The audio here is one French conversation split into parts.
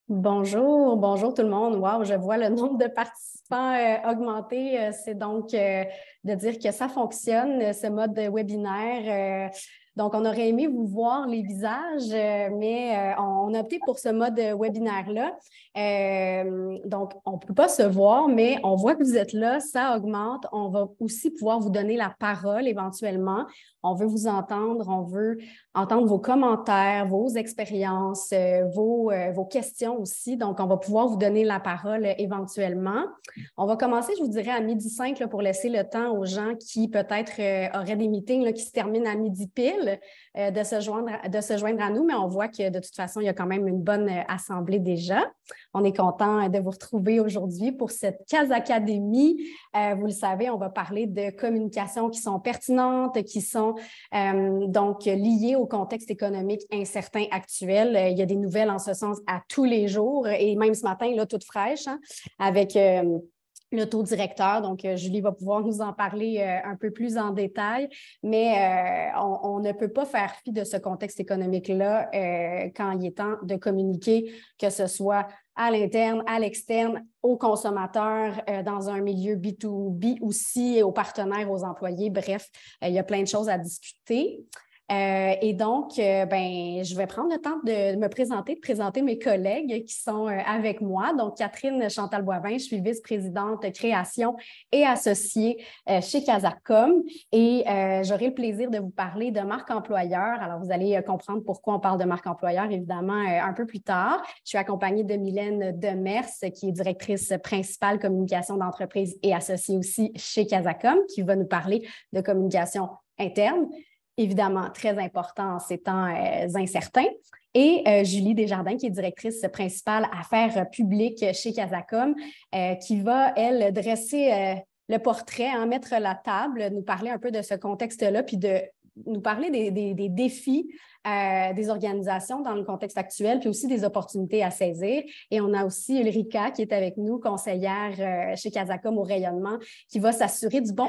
Bonjour, bonjour tout le monde. Wow, je vois le nombre de participants augmenter. C'est donc de dire que ça fonctionne, ce mode de webinaire. Donc, on aurait aimé vous voir les visages, mais on a opté pour ce mode webinaire-là. Donc, on ne peut pas se voir, mais on voit que vous êtes là, ça augmente. On va aussi pouvoir vous donner la parole éventuellement. On veut vous entendre, on veut entendre vos commentaires, vos expériences, vos questions aussi. Donc, on va pouvoir vous donner la parole éventuellement. On va commencer, je vous dirais, à 12h05 là, pour laisser le temps aux gens qui peut-être auraient des meetings là, qui se terminent à midi pile de se joindre à nous, mais on voit que de toute façon, il y a quand même une bonne assemblée déjà. On est content de vous retrouver aujourd'hui pour cette CAS Académie. Vous le savez, on va parler de communications qui sont pertinentes, qui sont donc liées au contexte économique incertain actuel. Il y a des nouvelles en ce sens à tous les jours et même ce matin, là, toute fraîche, hein, avec le taux directeur. Donc, Julie va pouvoir nous en parler un peu plus en détail, mais on ne peut pas faire fi de ce contexte économique-là quand il est temps de communiquer, que ce soit à l'interne, à l'externe, aux consommateurs, dans un milieu B2B aussi, aux partenaires, aux employés. Bref, il y a plein de choses à discuter. Et donc, je vais prendre le temps de me présenter, de présenter mes collègues qui sont avec moi. Donc, Catherine Chantal-Boivin, je suis vice-présidente création et associée chez Casacom et j'aurai le plaisir de vous parler de marque employeur. Alors, vous allez comprendre pourquoi on parle de marque employeur, évidemment, un peu plus tard. Je suis accompagnée de Mylène Demers, qui est directrice principale communication d'entreprise et associée aussi chez Casacom, qui va nous parler de communication interne. Évidemment, très important en ces temps incertains. Et Julie Desjardins, qui est directrice principale affaires publiques chez Casacom, qui va, elle, dresser le portrait, en mettre la table, nous parler un peu de ce contexte-là, puis de nous parler des défis des organisations dans le contexte actuel, puis aussi des opportunités à saisir. Et on a aussi Ulrika, qui est avec nous, conseillère chez Casacom au rayonnement, qui va s'assurer du bon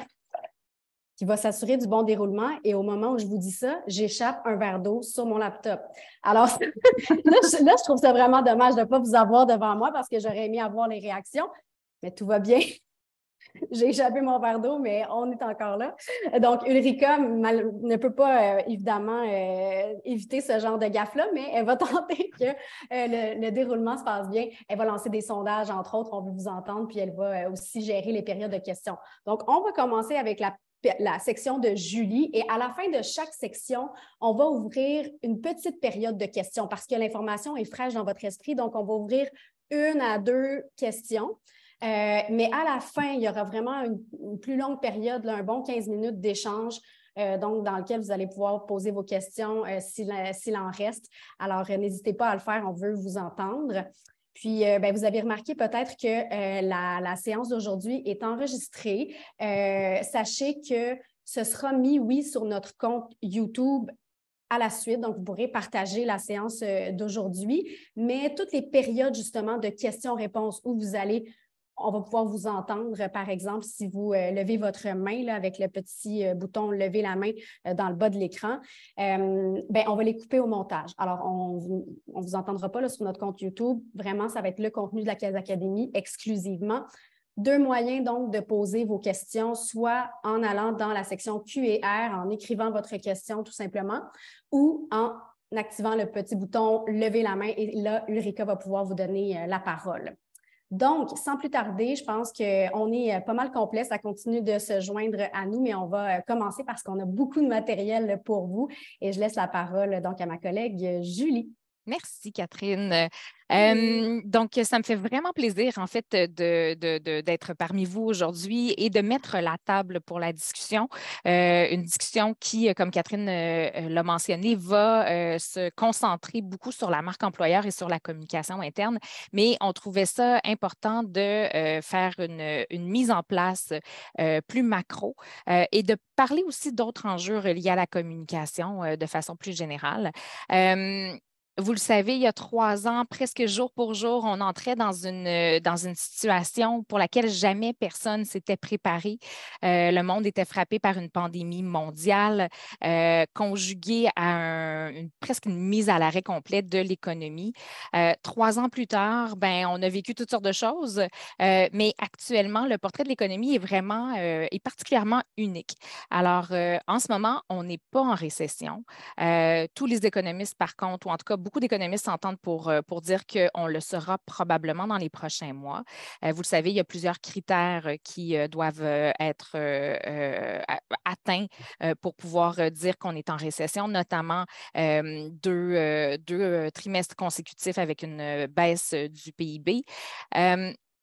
déroulement. Et au moment où je vous dis ça, j'échappe un verre d'eau sur mon laptop. Alors, là, je trouve ça vraiment dommage de ne pas vous avoir devant moi parce que j'aurais aimé avoir les réactions, mais tout va bien. J'ai échappé mon verre d'eau, mais on est encore là. Donc, Ulrika ne peut pas, évidemment, éviter ce genre de gaffe-là, mais elle va tenter que le déroulement se passe bien. Elle va lancer des sondages, entre autres, on veut vous entendre, puis elle va aussi gérer les périodes de questions. Donc, on va commencer avec la section de Julie. Et à la fin de chaque section, on va ouvrir une petite période de questions parce que l'information est fraîche dans votre esprit. Donc, on va ouvrir 1 à 2 questions. Mais à la fin, il y aura vraiment une plus longue période, là, un bon 15 minutes d'échange, donc dans lequel vous allez pouvoir poser vos questions s'il en reste. Alors, n'hésitez pas à le faire, on veut vous entendre. Puis, vous avez remarqué peut-être que la séance d'aujourd'hui est enregistrée. Sachez que ce sera mis, oui, sur notre compte YouTube à la suite. Donc, vous pourrez partager la séance d'aujourd'hui, mais toutes les périodes, justement, de questions-réponses où on va pouvoir vous entendre, par exemple, si vous levez votre main là, avec le petit bouton « Lever la main » dans le bas de l'écran, on va les couper au montage. Alors, on ne vous entendra pas là, sur notre compte YouTube. Vraiment, ça va être le contenu de la CAS Académie exclusivement. 2 moyens, donc, de poser vos questions, soit en allant dans la section Q&R, en écrivant votre question tout simplement, ou en activant le petit bouton « Lever la main » et là, Ulrika va pouvoir vous donner la parole. Donc, sans plus tarder, je pense qu'on est pas mal complet. Ça continue de se joindre à nous, mais on va commencer parce qu'on a beaucoup de matériel pour vous. Et je laisse la parole donc à ma collègue Julie. Merci, Catherine. Donc, ça me fait vraiment plaisir, en fait, d'être parmi vous aujourd'hui et de mettre la table pour la discussion. Une discussion qui, comme Catherine l'a mentionné, va se concentrer beaucoup sur la marque employeur et sur la communication interne, mais on trouvait ça important de faire une mise en place plus macro et de parler aussi d'autres enjeux reliés à la communication de façon plus générale. Vous le savez, il y a 3 ans, presque jour pour jour, on entrait dans une situation pour laquelle jamais personne s'était préparé. Le monde était frappé par une pandémie mondiale, conjuguée à presque une mise à l'arrêt complète de l'économie. 3 ans plus tard, ben, on a vécu toutes sortes de choses, mais actuellement, le portrait de l'économie est particulièrement unique. Alors, en ce moment, on n'est pas en récession. Tous les économistes, par contre, ou en tout cas, beaucoup d'économistes s'entendent pour dire qu'on le sera probablement dans les prochains mois. Vous le savez, il y a plusieurs critères qui doivent être atteints pour pouvoir dire qu'on est en récession, notamment deux trimestres consécutifs avec une baisse du PIB.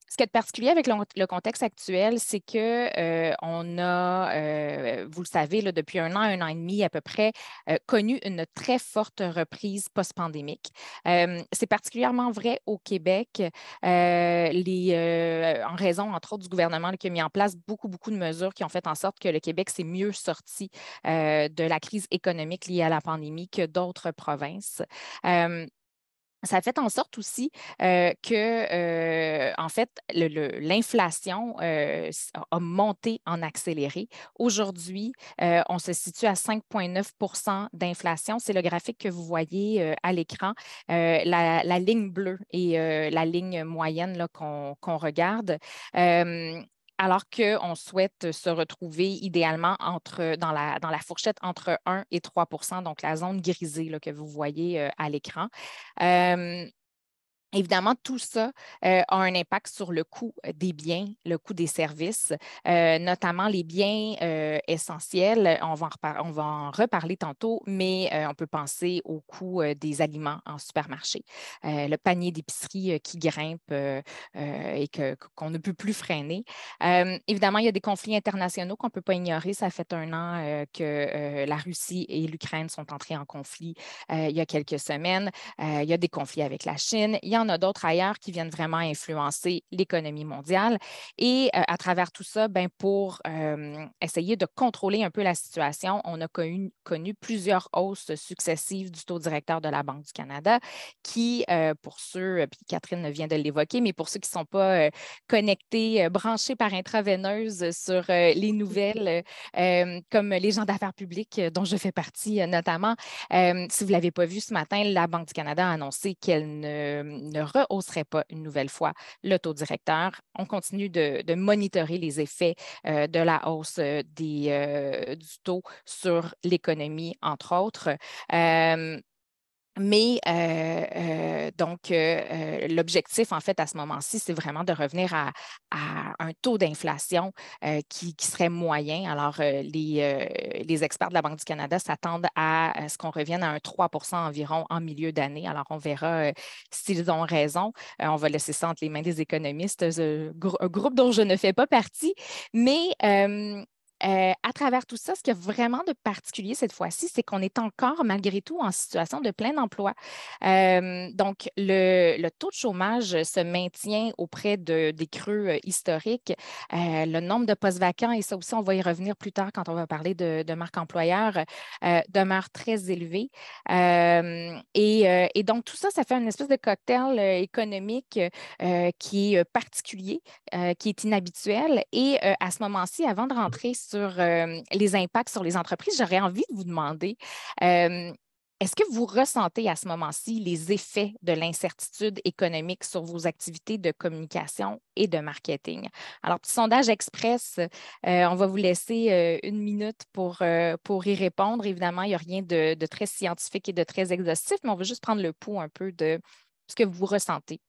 Ce qui est particulier avec le contexte actuel, c'est que on a, vous le savez, là, depuis un an et demi à peu près, connu une très forte reprise post-pandémique. C'est particulièrement vrai au Québec, en raison, entre autres, du gouvernement là, qui a mis en place beaucoup de mesures qui ont fait en sorte que le Québec s'est mieux sorti de la crise économique liée à la pandémie que d'autres provinces. Ça a fait en sorte aussi que, en fait, l'inflation a monté en accéléré. Aujourd'hui, on se situe à 5,9 d'inflation. C'est le graphique que vous voyez à l'écran. La ligne bleue et la ligne moyenne là, qu'on regarde. Alors qu'on souhaite se retrouver idéalement dans la fourchette entre 1 et 3 donc la zone grisée là, que vous voyez à l'écran. Euh, Évidemment, tout ça a un impact sur le coût des biens, le coût des services, notamment les biens essentiels. On va en reparler tantôt, mais on peut penser au coût des aliments en supermarché. Le panier d'épicerie qui grimpe et qu'on ne peut plus freiner. Évidemment, il y a des conflits internationaux qu'on ne peut pas ignorer. Ça fait un an que la Russie et l'Ukraine sont entrés en conflit il y a quelques semaines. Il y a des conflits avec la Chine. Il y en a d'autres ailleurs qui viennent vraiment influencer l'économie mondiale. Et à travers tout ça, ben, pour essayer de contrôler un peu la situation, on a connu plusieurs hausses successives du taux directeur de la Banque du Canada qui, pour ceux, puis Catherine vient de l'évoquer, mais pour ceux qui ne sont pas connectés, branchés par intraveineuse sur les nouvelles, comme les gens d'affaires publiques dont je fais partie notamment, si vous ne l'avez pas vu ce matin, la Banque du Canada a annoncé qu'elle ne rehausserait pas une nouvelle fois le taux directeur. On continue de monitorer les effets de la hausse du taux sur l'économie, entre autres. Mais donc, l'objectif, en fait, à ce moment-ci, c'est vraiment de revenir à un taux d'inflation qui serait moyen. Alors, les experts de la Banque du Canada s'attendent à ce qu'on revienne à un 3 environ en milieu d'année. Alors, on verra s'ils ont raison. On va laisser ça entre les mains des économistes, un groupe dont je ne fais pas partie. Mais à travers tout ça, ce qu'il y a vraiment de particulier cette fois-ci, c'est qu'on est encore, malgré tout, en situation de plein emploi. Donc, le taux de chômage se maintient auprès des creux historiques. Le nombre de postes vacants, et ça aussi, on va y revenir plus tard quand on va parler de marque employeur, demeure très élevé. Et donc, tout ça, ça fait une espèce de cocktail économique qui est particulier, qui est inhabituel. Et à ce moment-ci, avant de rentrer sur les impacts sur les entreprises, j'aurais envie de vous demander, est-ce que vous ressentez à ce moment-ci les effets de l'incertitude économique sur vos activités de communication et de marketing? Alors, petit sondage express, on va vous laisser 1 minute pour y répondre. Évidemment, il n'y a rien de très scientifique et de très exhaustif, mais on va juste prendre le pouls un peu de ce que vous ressentez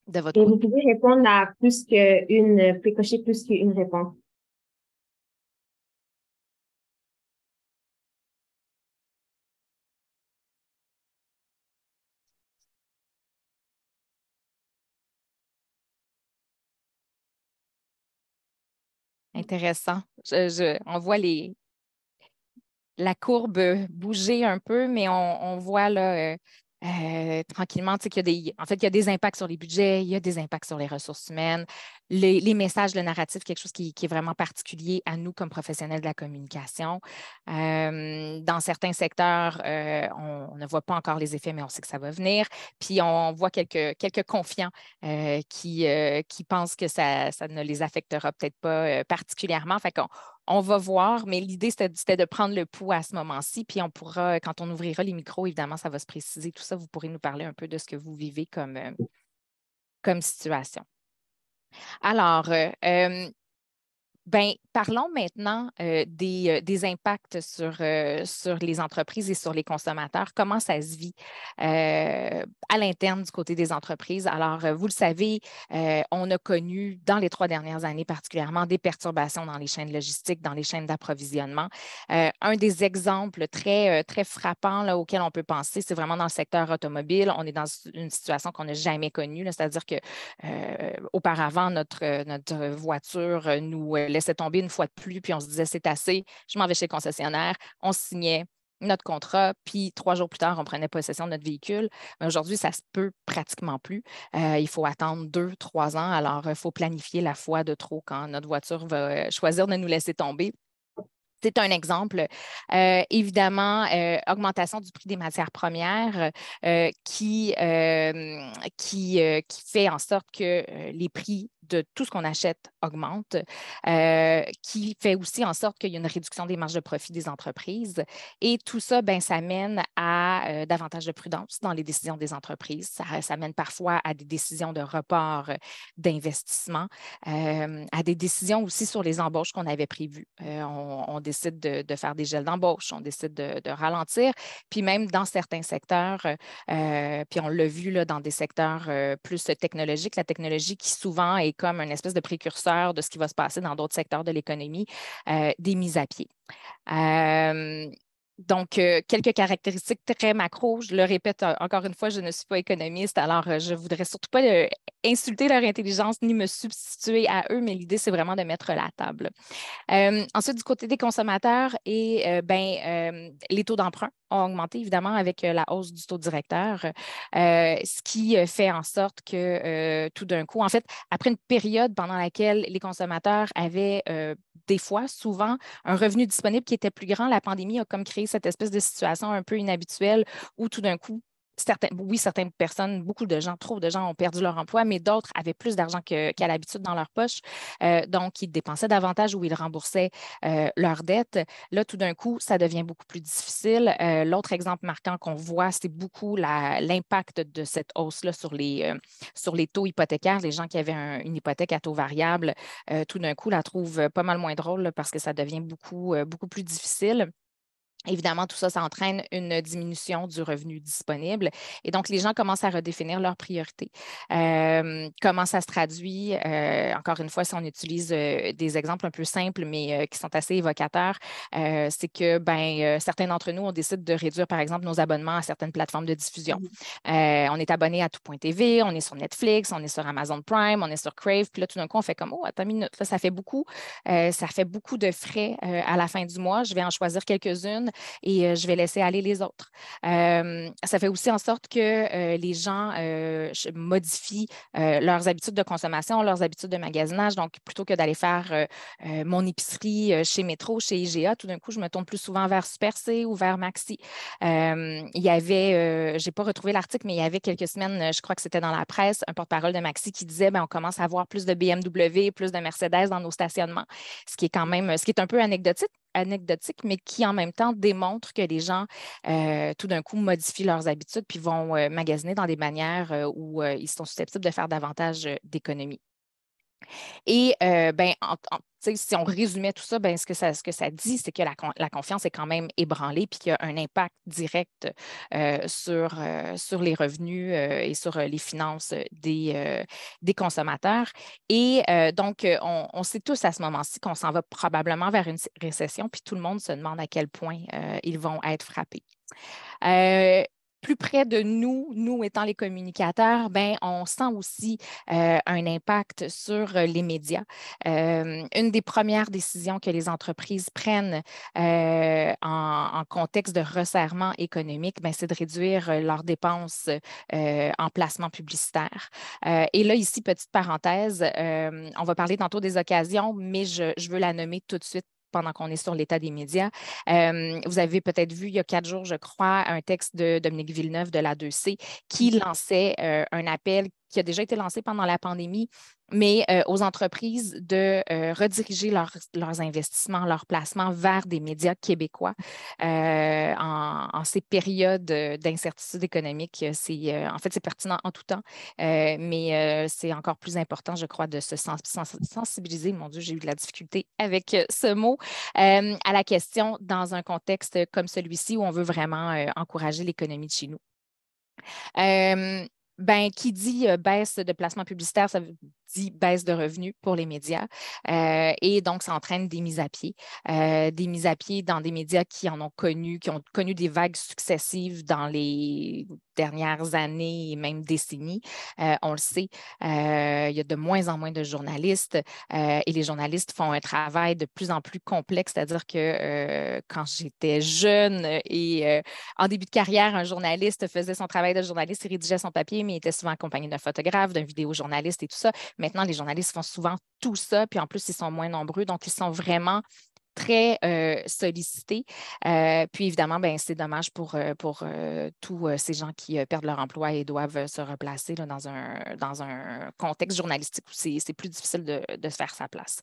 de votre Et côté. vous pouvez répondre à vous pouvez cocher plus qu'une réponse. Intéressant. On voit la courbe bouger un peu, mais on voit là, tranquillement, tu sais, il y a des impacts sur les budgets, il y a des impacts sur les ressources humaines. Les messages, le narratif, quelque chose qui est vraiment particulier à nous comme professionnels de la communication. Dans certains secteurs, on ne voit pas encore les effets, mais on sait que ça va venir. Puis on voit quelques confiants qui pensent que ça ne les affectera peut-être pas particulièrement. Fait qu'on va voir, mais l'idée, c'était de prendre le pouls à ce moment-ci. Puis on pourra, quand on ouvrira les micros, évidemment, ça va se préciser. Tout ça, vous pourrez nous parler un peu de ce que vous vivez comme situation. Alors, parlons maintenant des impacts sur les entreprises et sur les consommateurs. Comment ça se vit à l'interne du côté des entreprises? Alors, vous le savez, on a connu dans les 3 dernières années particulièrement des perturbations dans les chaînes logistiques, dans les chaînes d'approvisionnement. Un des exemples très, très frappants là, auxquels on peut penser, c'est vraiment dans le secteur automobile. On est dans une situation qu'on n'a jamais connue, c'est-à-dire que auparavant, notre voiture nous laissait tomber une fois de plus, puis on se disait c'est assez, je m'en vais chez le concessionnaire, on signait notre contrat, puis 3 jours plus tard, on prenait possession de notre véhicule. Mais aujourd'hui, ça se peut pratiquement plus. Il faut attendre 2, 3 ans. Alors, il faut planifier la fois de trop quand notre voiture va choisir de nous laisser tomber. C'est un exemple. Évidemment, augmentation du prix des matières premières qui fait en sorte que les prix de tout ce qu'on achète augmentent, qui fait aussi en sorte qu'il y a une réduction des marges de profit des entreprises. Et tout ça, ça mène à davantage de prudence dans les décisions des entreprises. Ça mène parfois à des décisions de report d'investissement, à des décisions aussi sur les embauches qu'on avait prévues. On décide de faire des gels d'embauche, on décide de ralentir, puis même dans certains secteurs, puis on l'a vu là, dans des secteurs plus technologiques, la technologie qui souvent est comme une espèce de précurseur de ce qui va se passer dans d'autres secteurs de l'économie, des mises à pied. Donc, quelques caractéristiques très macro. Je le répète encore une fois, je ne suis pas économiste, alors je ne voudrais surtout pas insulter leur intelligence ni me substituer à eux, mais l'idée, c'est vraiment de mettre la table. Ensuite, du côté des consommateurs, les taux d'emprunt ont augmenté, évidemment, avec la hausse du taux directeur, ce qui fait en sorte que tout d'un coup, en fait, après une période pendant laquelle les consommateurs avaient des fois, souvent, un revenu disponible qui était plus grand, la pandémie a comme créé cette espèce de situation un peu inhabituelle où tout d'un coup, certaines personnes, beaucoup de gens, trop de gens ont perdu leur emploi, mais d'autres avaient plus d'argent qu'à l'habitude dans leur poche. Donc, ils dépensaient davantage ou ils remboursaient leurs dettes. Là, tout d'un coup, ça devient beaucoup plus difficile. L'autre exemple marquant qu'on voit, c'est beaucoup l'impact de cette hausse-là sur les taux hypothécaires. Les gens qui avaient une hypothèque à taux variable, tout d'un coup, la trouvent pas mal moins drôle là, parce que ça devient beaucoup, beaucoup plus difficile. Évidemment, tout ça, ça entraîne une diminution du revenu disponible. Et donc, les gens commencent à redéfinir leurs priorités. Comment ça se traduit? Encore une fois, si on utilise des exemples un peu simples, mais qui sont assez évocateurs, c'est que certains d'entre nous, on décide de réduire, par exemple, nos abonnements à certaines plateformes de diffusion. On est abonné à tout.tv, on est sur Netflix, on est sur Amazon Prime, on est sur Crave. Puis là, tout d'un coup, on fait comme, oh, attends une minute, là, ça fait beaucoup de frais à la fin du mois. Je vais en choisir quelques-unes et je vais laisser aller les autres. Ça fait aussi en sorte que les gens modifient leurs habitudes de consommation, leurs habitudes de magasinage. Donc, plutôt que d'aller faire mon épicerie chez Métro, chez IGA, tout d'un coup, je me tourne plus souvent vers Super C ou vers Maxi. Il y avait, je n'ai pas retrouvé l'article, mais il y avait quelques semaines, je crois que c'était dans la presse, un porte-parole de Maxi qui disait on commence à avoir plus de BMW, plus de Mercedes dans nos stationnements, ce qui est un peu anecdotique, mais qui en même temps démontre que les gens, tout d'un coup, modifient leurs habitudes puis vont magasiner dans des manières où ils sont susceptibles de faire davantage d'économies. Et si on résumait tout ça, ce que ça dit, c'est que la confiance est quand même ébranlée puis qu'il y a un impact direct sur les revenus et sur les finances des consommateurs. Et donc, on sait tous à ce moment-ci qu'on s'en va probablement vers une récession, puis tout le monde se demande à quel point ils vont être frappés. plus près de nous, nous étant les communicateurs, ben, on sent aussi un impact sur les médias. Une des premières décisions que les entreprises prennent en contexte de resserrement économique, ben, c'est de réduire leurs dépenses en placement publicitaire. Et là, ici, petite parenthèse, on va parler tantôt des occasions, mais je veux la nommer tout de suite pendant qu'on est sur l'état des médias. Vous avez peut-être vu il y a 4 jours, je crois, un texte de Dominique Villeneuve de la 2C qui lançait un appel qui a déjà été lancé pendant la pandémie, mais aux entreprises de rediriger leurs investissements, leurs placements vers des médias québécois en ces périodes d'incertitude économique. En fait, c'est pertinent en tout temps, mais c'est encore plus important, je crois, de se sensibiliser. Mon Dieu, j'ai eu de la difficulté avec ce mot, à la question dans un contexte comme celui-ci où on veut vraiment encourager l'économie de chez nous. Ben, qui dit baisse de placement publicitaire, ça dit baisse de revenus pour les médias. Et donc, ça entraîne des mises à pied. Des mises à pied dans des médias qui ont connu des vagues successives dans les dernières années et même décennies. On le sait, il y a de moins en moins de journalistes et les journalistes font un travail de plus en plus complexe, c'est-à-dire que quand j'étais jeune et en début de carrière, un journaliste faisait son travail de journaliste, il rédigeait son papier, mais il était souvent accompagné d'un photographe, d'un vidéojournaliste et tout ça. Maintenant, les journalistes font souvent tout ça, puis en plus, ils sont moins nombreux, donc ils sont vraiment très sollicités. Puis évidemment, ben, c'est dommage pour tous ces gens qui perdent leur emploi et doivent se replacer là, dans un contexte journalistique où c'est plus difficile de faire sa place.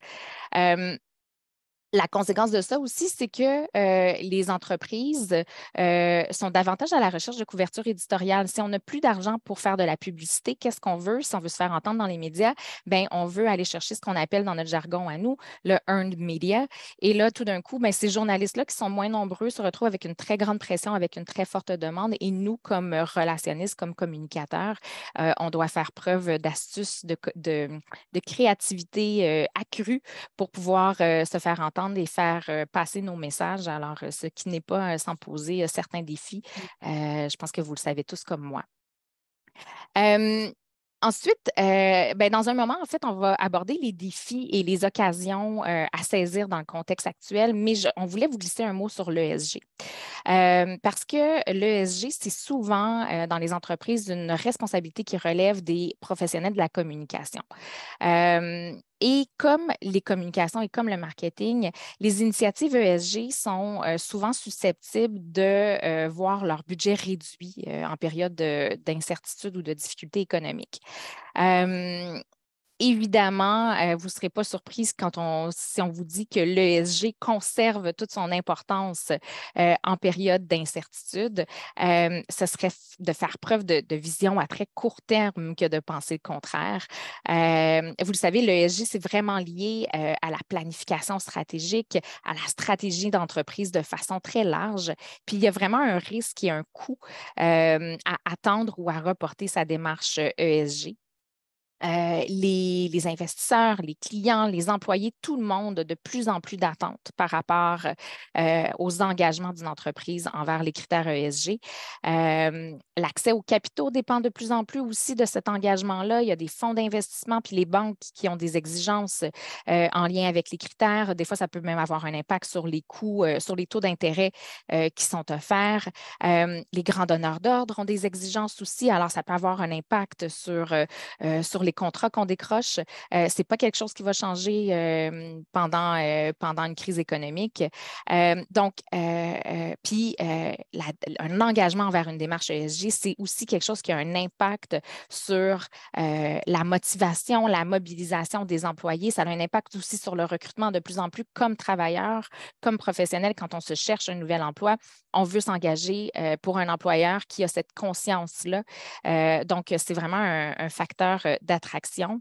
La conséquence de ça aussi, c'est que les entreprises sont davantage à la recherche de couverture éditoriale. Si on n'a plus d'argent pour faire de la publicité, qu'est-ce qu'on veut? Si on veut se faire entendre dans les médias, ben, on veut aller chercher ce qu'on appelle dans notre jargon à nous, le earned media. Et là, tout d'un coup, ben, ces journalistes-là qui sont moins nombreux se retrouvent avec une très grande pression, avec une très forte demande. Et nous, comme relationnistes, comme communicateurs, on doit faire preuve d'astuce, de créativité accrue pour pouvoir se faire entendre et faire passer nos messages. Alors, ce qui n'est pas sans poser certains défis. Je pense que vous le savez tous comme moi. Ensuite, ben, dans un moment, en fait, on va aborder les défis et les occasions à saisir dans le contexte actuel, mais on voulait vous glisser un mot sur l'ESG. Parce que l'ESG, c'est souvent dans les entreprises une responsabilité qui relève des professionnels de la communication. Et comme les communications et comme le marketing, les initiatives ESG sont souvent susceptibles de voir leur budget réduit en période d'incertitude ou de difficulté économique. Évidemment, vous ne serez pas surprise si on vous dit que l'ESG conserve toute son importance en période d'incertitude. Ce serait de faire preuve de vision à très court terme que de penser le contraire. Vous le savez, l'ESG, c'est vraiment lié à la planification stratégique, à la stratégie d'entreprise de façon très large. Puis, il y a vraiment un risque et un coût à attendre ou à reporter sa démarche ESG. Les investisseurs, les clients, les employés, tout le monde a de plus en plus d'attentes par rapport aux engagements d'une entreprise envers les critères ESG. L'accès aux capitaux dépend de plus en plus aussi de cet engagement-là. Il y a des fonds d'investissement puis les banques qui ont des exigences en lien avec les critères. Des fois, ça peut même avoir un impact sur les coûts, sur les taux d'intérêt qui sont offerts. Les grands donneurs d'ordre ont des exigences aussi. Alors, ça peut avoir un impact sur les contrats qu'on décroche. Ce n'est pas quelque chose qui va changer pendant une crise économique. Donc, puis, un engagement envers une démarche ESG, c'est aussi quelque chose qui a un impact sur la motivation, la mobilisation des employés. Ça a un impact aussi sur le recrutement de plus en plus comme travailleurs, comme professionnels. Quand on se cherche un nouvel emploi, on veut s'engager pour un employeur qui a cette conscience-là. Donc, c'est vraiment un facteur d'attraction.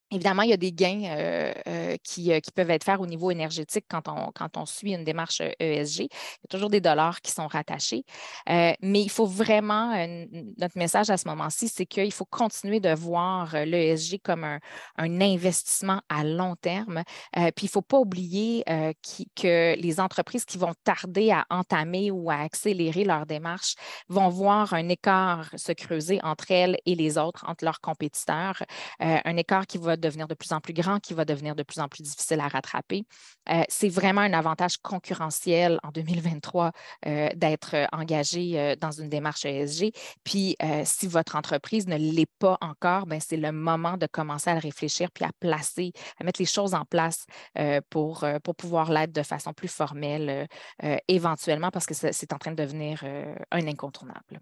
Évidemment, il y a des gains qui peuvent être faits au niveau énergétique quand on suit une démarche ESG. Il y a toujours des dollars qui sont rattachés. Mais il faut vraiment, notre message à ce moment-ci, c'est qu'il faut continuer de voir l'ESG comme un investissement à long terme. Puis il ne faut pas oublier que les entreprises qui vont tarder à entamer ou à accélérer leur démarche vont voir un écart se creuser entre elles et les autres, entre leurs compétiteurs. Un écart qui va devenir de plus en plus grand, qui va devenir de plus en plus difficile à rattraper. C'est vraiment un avantage concurrentiel en 2023 d'être engagé dans une démarche ESG. Puis, si votre entreprise ne l'est pas encore, ben, c'est le moment de commencer à le réfléchir puis à mettre les choses en place pour pouvoir l'être de façon plus formelle éventuellement parce que c'est en train de devenir un incontournable.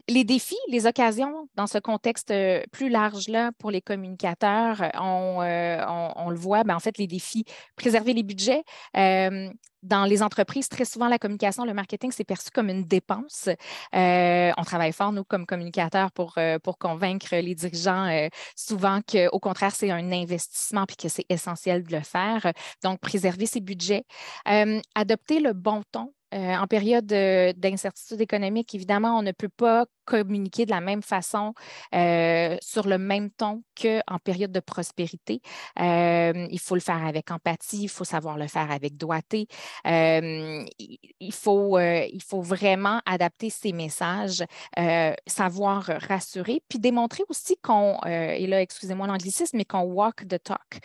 Les défis, les occasions dans ce contexte plus large-là pour les communicateurs, on le voit, en fait, les défis, préserver les budgets. Dans les entreprises, très souvent, la communication, le marketing, c'est perçu comme une dépense. On travaille fort, nous, comme communicateurs, pour convaincre les dirigeants souvent qu'au contraire, c'est un investissement puis que c'est essentiel de le faire. Donc, préserver ses budgets. Adopter le bon ton. En période d'incertitude économique, évidemment, on ne peut pas communiquer de la même façon sur le même ton qu'en période de prospérité. Il faut le faire avec empathie, il faut savoir le faire avec doigté. Il faut vraiment adapter ses messages, savoir rassurer, puis démontrer aussi et là, excusez-moi l'anglicisme, mais qu'on walk the talk.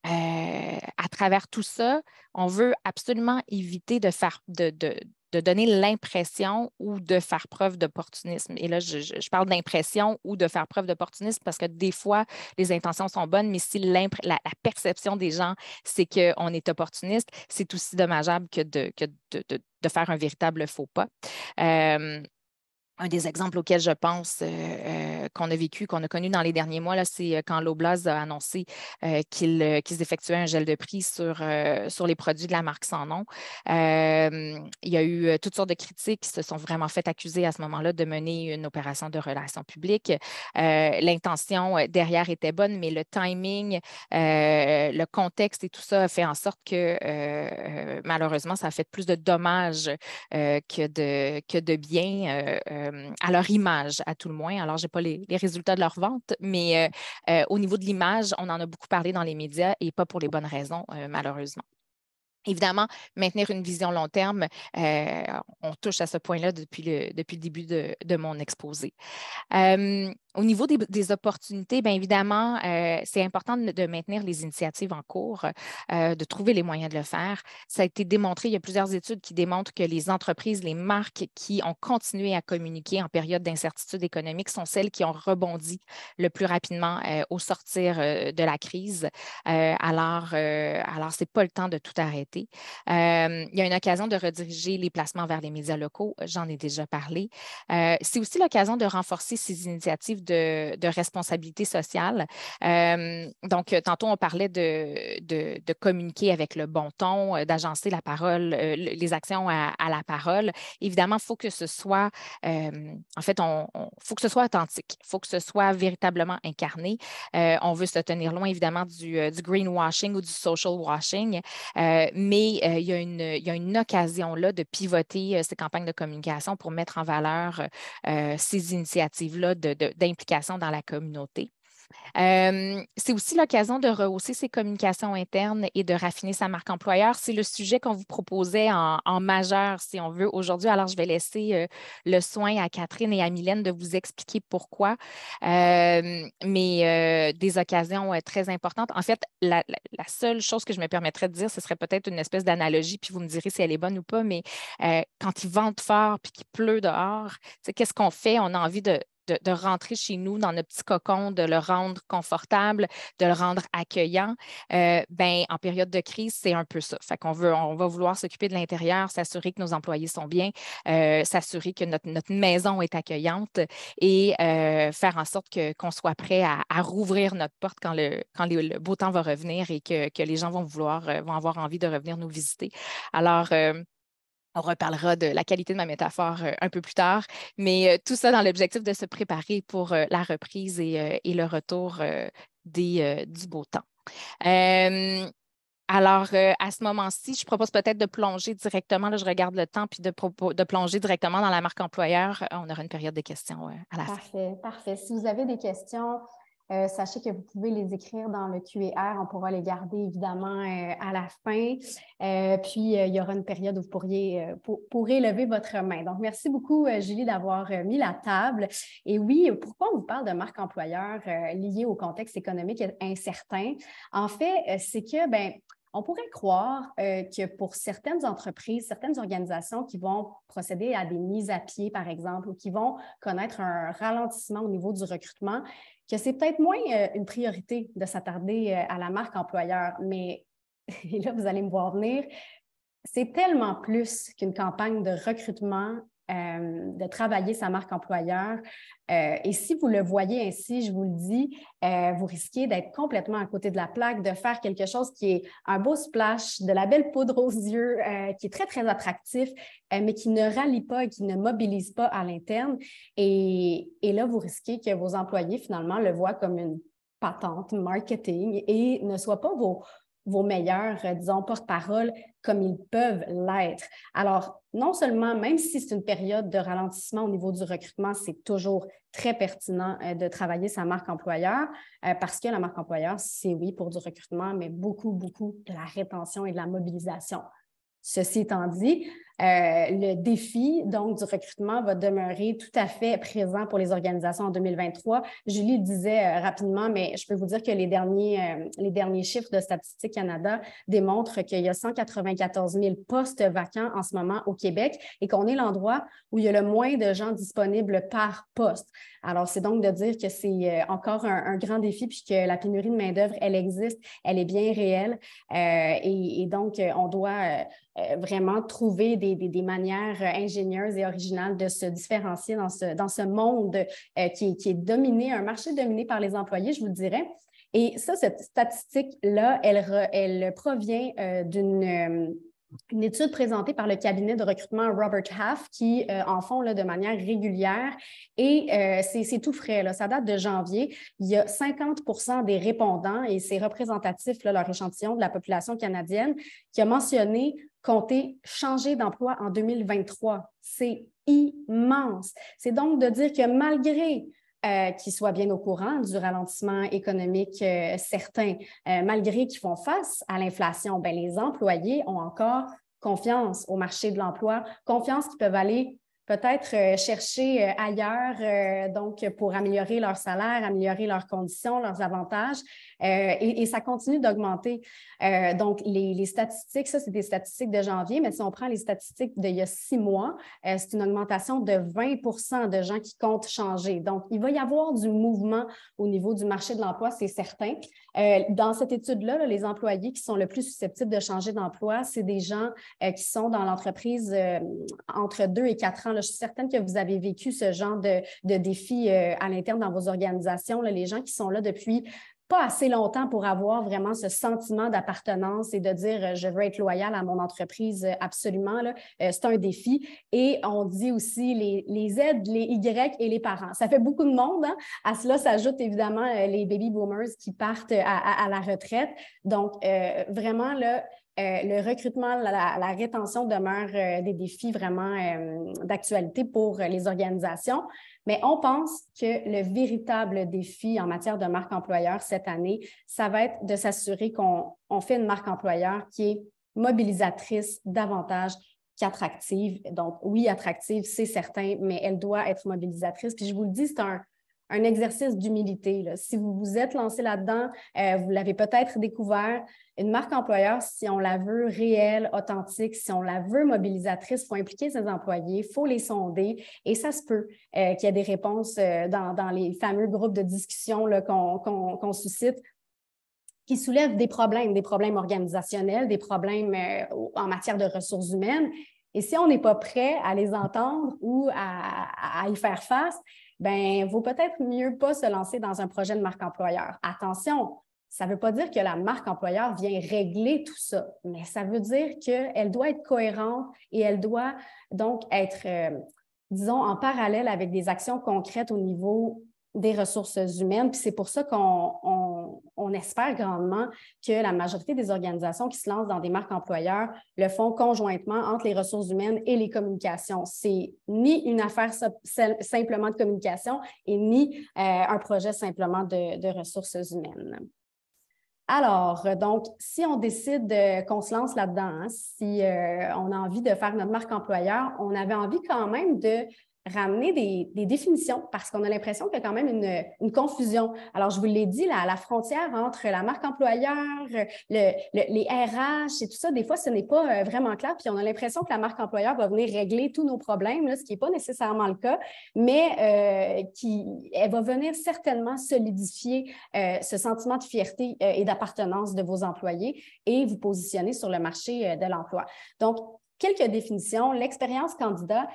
À travers tout ça, on veut absolument éviter de donner l'impression ou de faire preuve d'opportunisme. Et là, je parle d'impression ou de faire preuve d'opportunisme parce que des fois, les intentions sont bonnes, mais si la perception des gens, c'est qu'on est opportuniste, c'est aussi dommageable que de faire un véritable faux pas. Un des exemples auxquels je pense qu'on a vécu, qu'on a connu dans les derniers mois, c'est quand Loblaws a annoncé qu'ils effectuaient un gel de prix sur les produits de la marque Sans Nom. Il y a eu toutes sortes de critiques qui se sont vraiment fait accuser à ce moment-là de mener une opération de relations publiques. L'intention derrière était bonne, mais le timing, le contexte et tout ça a fait en sorte que malheureusement, ça a fait plus de dommages que de bien à leur image, à tout le moins. Alors, je n'ai pas les résultats de leur vente, mais au niveau de l'image, on en a beaucoup parlé dans les médias et pas pour les bonnes raisons, malheureusement. Évidemment, maintenir une vision long terme, on touche à ce point-là depuis le début de mon exposé. Au niveau des opportunités, bien évidemment, c'est important de maintenir les initiatives en cours, de trouver les moyens de le faire. Ça a été démontré, il y a plusieurs études qui démontrent que les entreprises, les marques qui ont continué à communiquer en période d'incertitude économique sont celles qui ont rebondi le plus rapidement au sortir de la crise. Alors, ce n'est pas le temps de tout arrêter. Il y a une occasion de rediriger les placements vers les médias locaux, j'en ai déjà parlé. C'est aussi l'occasion de renforcer ces initiatives de responsabilité sociale. Donc, tantôt, on parlait de communiquer avec le bon ton, d'agencer la parole, les actions à la parole. Évidemment, il faut que ce soit, faut que ce soit authentique, il faut que ce soit véritablement incarné. On veut se tenir loin, évidemment, du greenwashing ou du social washing, mais il y a une occasion là de pivoter ces campagnes de communication pour mettre en valeur ces initiatives-là d'implication dans la communauté. C'est aussi l'occasion de rehausser ses communications internes et de raffiner sa marque employeur. C'est le sujet qu'on vous proposait en majeur, si on veut, aujourd'hui. Alors, je vais laisser le soin à Catherine et à Mylène de vous expliquer pourquoi. Mais des occasions très importantes. En fait, la seule chose que je me permettrais de dire, ce serait peut-être une espèce d'analogie, puis vous me direz si elle est bonne ou pas, mais quand il vente fort puis qu'il pleut dehors, qu'est-ce qu'on fait? On a envie de rentrer chez nous dans notre petit cocon, de le rendre confortable, de le rendre accueillant. En période de crise, c'est un peu ça. Fait qu'on on va vouloir s'occuper de l'intérieur, s'assurer que nos employés sont bien, s'assurer que notre maison est accueillante et faire en sorte qu'on soit prêt à rouvrir notre porte quand le beau temps va revenir et que les gens vont avoir envie de revenir nous visiter. Alors, On reparlera de la qualité de ma métaphore un peu plus tard, mais tout ça dans l'objectif de se préparer pour la reprise et le retour du beau temps. Alors, à ce moment-ci, je propose peut-être de plonger directement, là, je regarde le temps, puis de plonger directement dans la marque employeur. On aura une période de questions à la fin. Parfait, parfait. Si vous avez des questions, sachez que vous pouvez les écrire dans le Q&A. On pourra les garder évidemment à la fin. Puis, il y aura une période où vous pourrez lever votre main. Donc, merci beaucoup, Julie, d'avoir mis la table. Et oui, pourquoi on vous parle de marque employeur liée au contexte économique incertain? En fait, c'est que, on pourrait croire que pour certaines entreprises, certaines organisations qui vont procéder à des mises à pied, par exemple, ou qui vont connaître un ralentissement au niveau du recrutement, que c'est peut-être moins une priorité de s'attarder à la marque employeur. Mais et là, vous allez me voir venir, c'est tellement plus qu'une campagne de recrutement, de travailler sa marque employeur. Et si vous le voyez ainsi, je vous le dis, vous risquez d'être complètement à côté de la plaque, de faire quelque chose qui est un beau splash, de la belle poudre aux yeux, qui est très, très attractif, mais qui ne rallie pas et qui ne mobilise pas à l'interne. Et là, vous risquez que vos employés, finalement, le voient comme une patente marketing et ne soient pas vos meilleurs, disons, porte-parole comme ils peuvent l'être. Alors, non seulement, même si c'est une période de ralentissement au niveau du recrutement, c'est toujours très pertinent de travailler sa marque employeur parce que la marque employeur, c'est oui pour du recrutement, mais beaucoup, beaucoup de la rétention et de la mobilisation. Ceci étant dit, le défi donc, du recrutement va demeurer tout à fait présent pour les organisations en 2023. Julie le disait rapidement, mais je peux vous dire que les derniers chiffres de Statistique Canada démontrent qu'il y a 194 000 postes vacants en ce moment au Québec et qu'on est l'endroit où il y a le moins de gens disponibles par poste. Alors, c'est donc de dire que c'est encore un grand défi puis que la pénurie de main-d'œuvre, elle existe, elle est bien réelle et donc, on doit vraiment trouver des manières ingénieuses et originales de se différencier dans ce monde qui est dominé, un marché dominé par les employés, je vous le dirais. Et ça, cette statistique-là, elle provient d'une étude présentée par le cabinet de recrutement Robert Half qui en font là, de manière régulière et c'est tout frais, là, ça date de janvier. Il y a 50% des répondants et c'est représentatif, là, leur échantillon de la population canadienne qui a mentionné compter changer d'emploi en 2023. C'est immense. C'est donc de dire que malgré qu'ils soient bien au courant du ralentissement économique certain, malgré qu'ils font face à l'inflation, les employés ont encore confiance au marché de l'emploi, confiance qu'ils peuvent aller peut-être chercher ailleurs donc pour améliorer leur salaire, améliorer leurs conditions, leurs avantages et ça continue d'augmenter. Donc, les statistiques, ça, c'est des statistiques de janvier, mais si on prend les statistiques d'il y a 6 mois, c'est une augmentation de 20% de gens qui comptent changer. Donc, il va y avoir du mouvement au niveau du marché de l'emploi, c'est certain. Dans cette étude-là, les employés qui sont le plus susceptibles de changer d'emploi, c'est des gens qui sont dans l'entreprise entre 2 et 4 ans. Là, je suis certaine que vous avez vécu ce genre de défis à l'interne dans vos organisations. Là, les gens qui sont là depuis pas assez longtemps pour avoir vraiment ce sentiment d'appartenance et de dire je veux être loyal à mon entreprise absolument. Là. C'est un défi. Et on dit aussi les Z, les Y et les parents. Ça fait beaucoup de monde. Hein? À cela s'ajoutent évidemment les baby boomers qui partent à la retraite. Donc, vraiment, là, le recrutement, la rétention demeure des défis vraiment d'actualité pour les organisations. Mais on pense que le véritable défi en matière de marque employeur cette année, ça va être de s'assurer qu'on fait une marque employeur qui est mobilisatrice davantage qu'attractive. Donc, oui, attractive, c'est certain, mais elle doit être mobilisatrice. Puis je vous le dis, c'est un exercice d'humilité. Là. Si vous vous êtes lancé là-dedans, vous l'avez peut-être découvert, une marque employeur, si on la veut réelle, authentique, si on la veut mobilisatrice, il faut impliquer ses employés, il faut les sonder et ça se peut qu'il y ait des réponses dans les fameux groupes de discussion là, qu'on suscite qui soulèvent des problèmes organisationnels, des problèmes en matière de ressources humaines. Et si on n'est pas prêt à les entendre ou à y faire face, vaut peut-être mieux pas se lancer dans un projet de marque employeur. Attention, Ça ne veut pas dire que la marque employeur vient régler tout ça, mais ça veut dire qu'elle doit être cohérente et elle doit donc être, disons, en parallèle avec des actions concrètes au niveau des ressources humaines. Puis c'est pour ça qu'on espère grandement que la majorité des organisations qui se lancent dans des marques employeurs le font conjointement entre les ressources humaines et les communications. C'est ni une affaire simplement de communication et ni un projet simplement de ressources humaines. Alors, donc, si on décide qu'on se lance là-dedans, hein, si on a envie de faire notre marque employeur, on avait envie quand même de ramener des définitions parce qu'on a l'impression qu'il y a quand même une confusion. Alors, je vous l'ai dit, la frontière entre la marque employeur, les RH et tout ça, des fois, ce n'est pas vraiment clair. Puis, on a l'impression que la marque employeur va venir régler tous nos problèmes, là, ce qui n'est pas nécessairement le cas, mais elle va venir certainement solidifier ce sentiment de fierté et d'appartenance de vos employés et vous positionner sur le marché de l'emploi. Donc, quelques définitions. L'expérience candidat.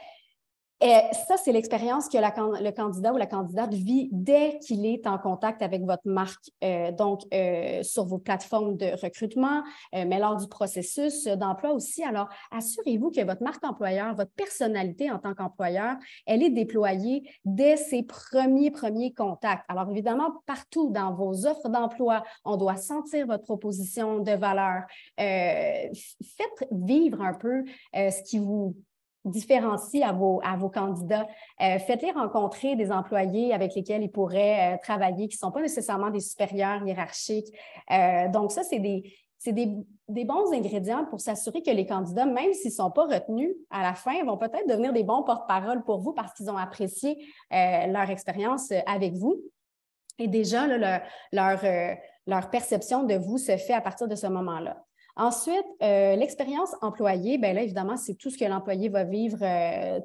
Ça, c'est l'expérience que le candidat ou la candidate vit dès qu'il est en contact avec votre marque, donc sur vos plateformes de recrutement, mais lors du processus d'emploi aussi. Alors, assurez-vous que votre marque employeur, votre personnalité en tant qu'employeur, elle est déployée dès ses premiers contacts. Alors, évidemment, partout dans vos offres d'emploi, on doit sentir votre proposition de valeur. Faites vivre un peu ce qui vous différencie à vos candidats. Faites-les rencontrer des employés avec lesquels ils pourraient travailler, qui ne sont pas nécessairement des supérieurs hiérarchiques. Donc, ça, c'est des bons ingrédients pour s'assurer que les candidats, même s'ils ne sont pas retenus, à la fin, vont peut-être devenir des bons porte-parole pour vous parce qu'ils ont apprécié leur expérience avec vous. Et déjà, là, leur perception de vous se fait à partir de ce moment-là. Ensuite, l'expérience employée, bien là, évidemment, c'est tout ce que l'employé va vivre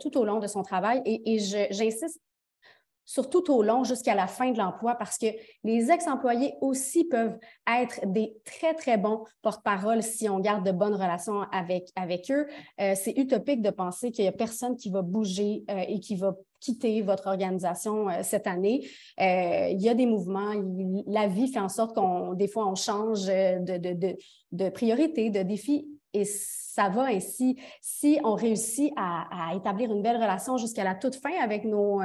tout au long de son travail et j'insiste sur tout au long jusqu'à la fin de l'emploi parce que les ex-employés aussi peuvent être des très, très bons porte-parole si on garde de bonnes relations avec eux. C'est utopique de penser qu'il n'y a personne qui va bouger et qui va quitter votre organisation cette année. Il y a des mouvements, la vie fait en sorte des fois, on change de priorité, de défi et ça va ainsi. Si on réussit à établir une belle relation jusqu'à la toute fin avec nos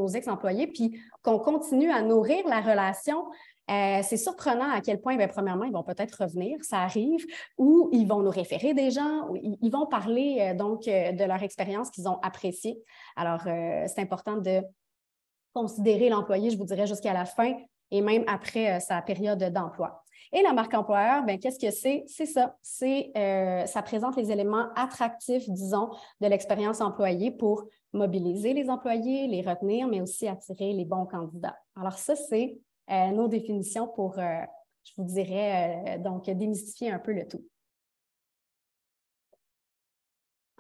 ex-employés, puis qu'on continue à nourrir la relation, c'est surprenant à quel point, bien, premièrement, ils vont peut-être revenir, ça arrive, ou ils vont nous référer des gens, ou ils vont parler donc de leur expérience qu'ils ont appréciée. Alors, c'est important de considérer l'employé, je vous dirais, jusqu'à la fin et même après sa période d'emploi. Et la marque employeur, bien, qu'est-ce que c'est? C'est ça. Ça présente les éléments attractifs, disons, de l'expérience employée pour mobiliser les employés, les retenir, mais aussi attirer les bons candidats. Alors ça, c'est nos définitions pour, je vous dirais, donc démystifier un peu le tout.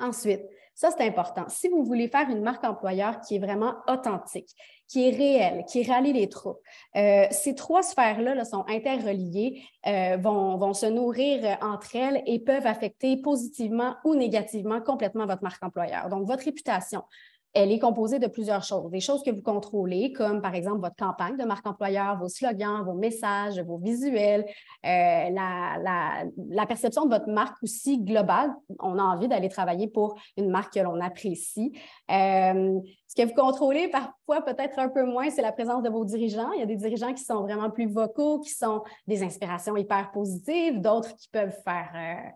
Ensuite, ça, c'est important. Si vous voulez faire une marque employeur qui est vraiment authentique, qui est réelle, qui rallie les troupes, ces trois sphères-là là, sont interreliées, vont se nourrir entre elles et peuvent affecter positivement ou négativement complètement votre marque employeur. Donc, votre réputation, elle est composée de plusieurs choses. Des choses que vous contrôlez, comme par exemple votre campagne de marque employeur, vos slogans, vos messages, vos visuels, la perception de votre marque aussi globale. On a envie d'aller travailler pour une marque que l'on apprécie. Ce que vous contrôlez parfois peut-être un peu moins, c'est la présence de vos dirigeants. Il y a des dirigeants qui sont vraiment plus vocaux, qui sont des inspirations hyper positives, d'autres qui peuvent faire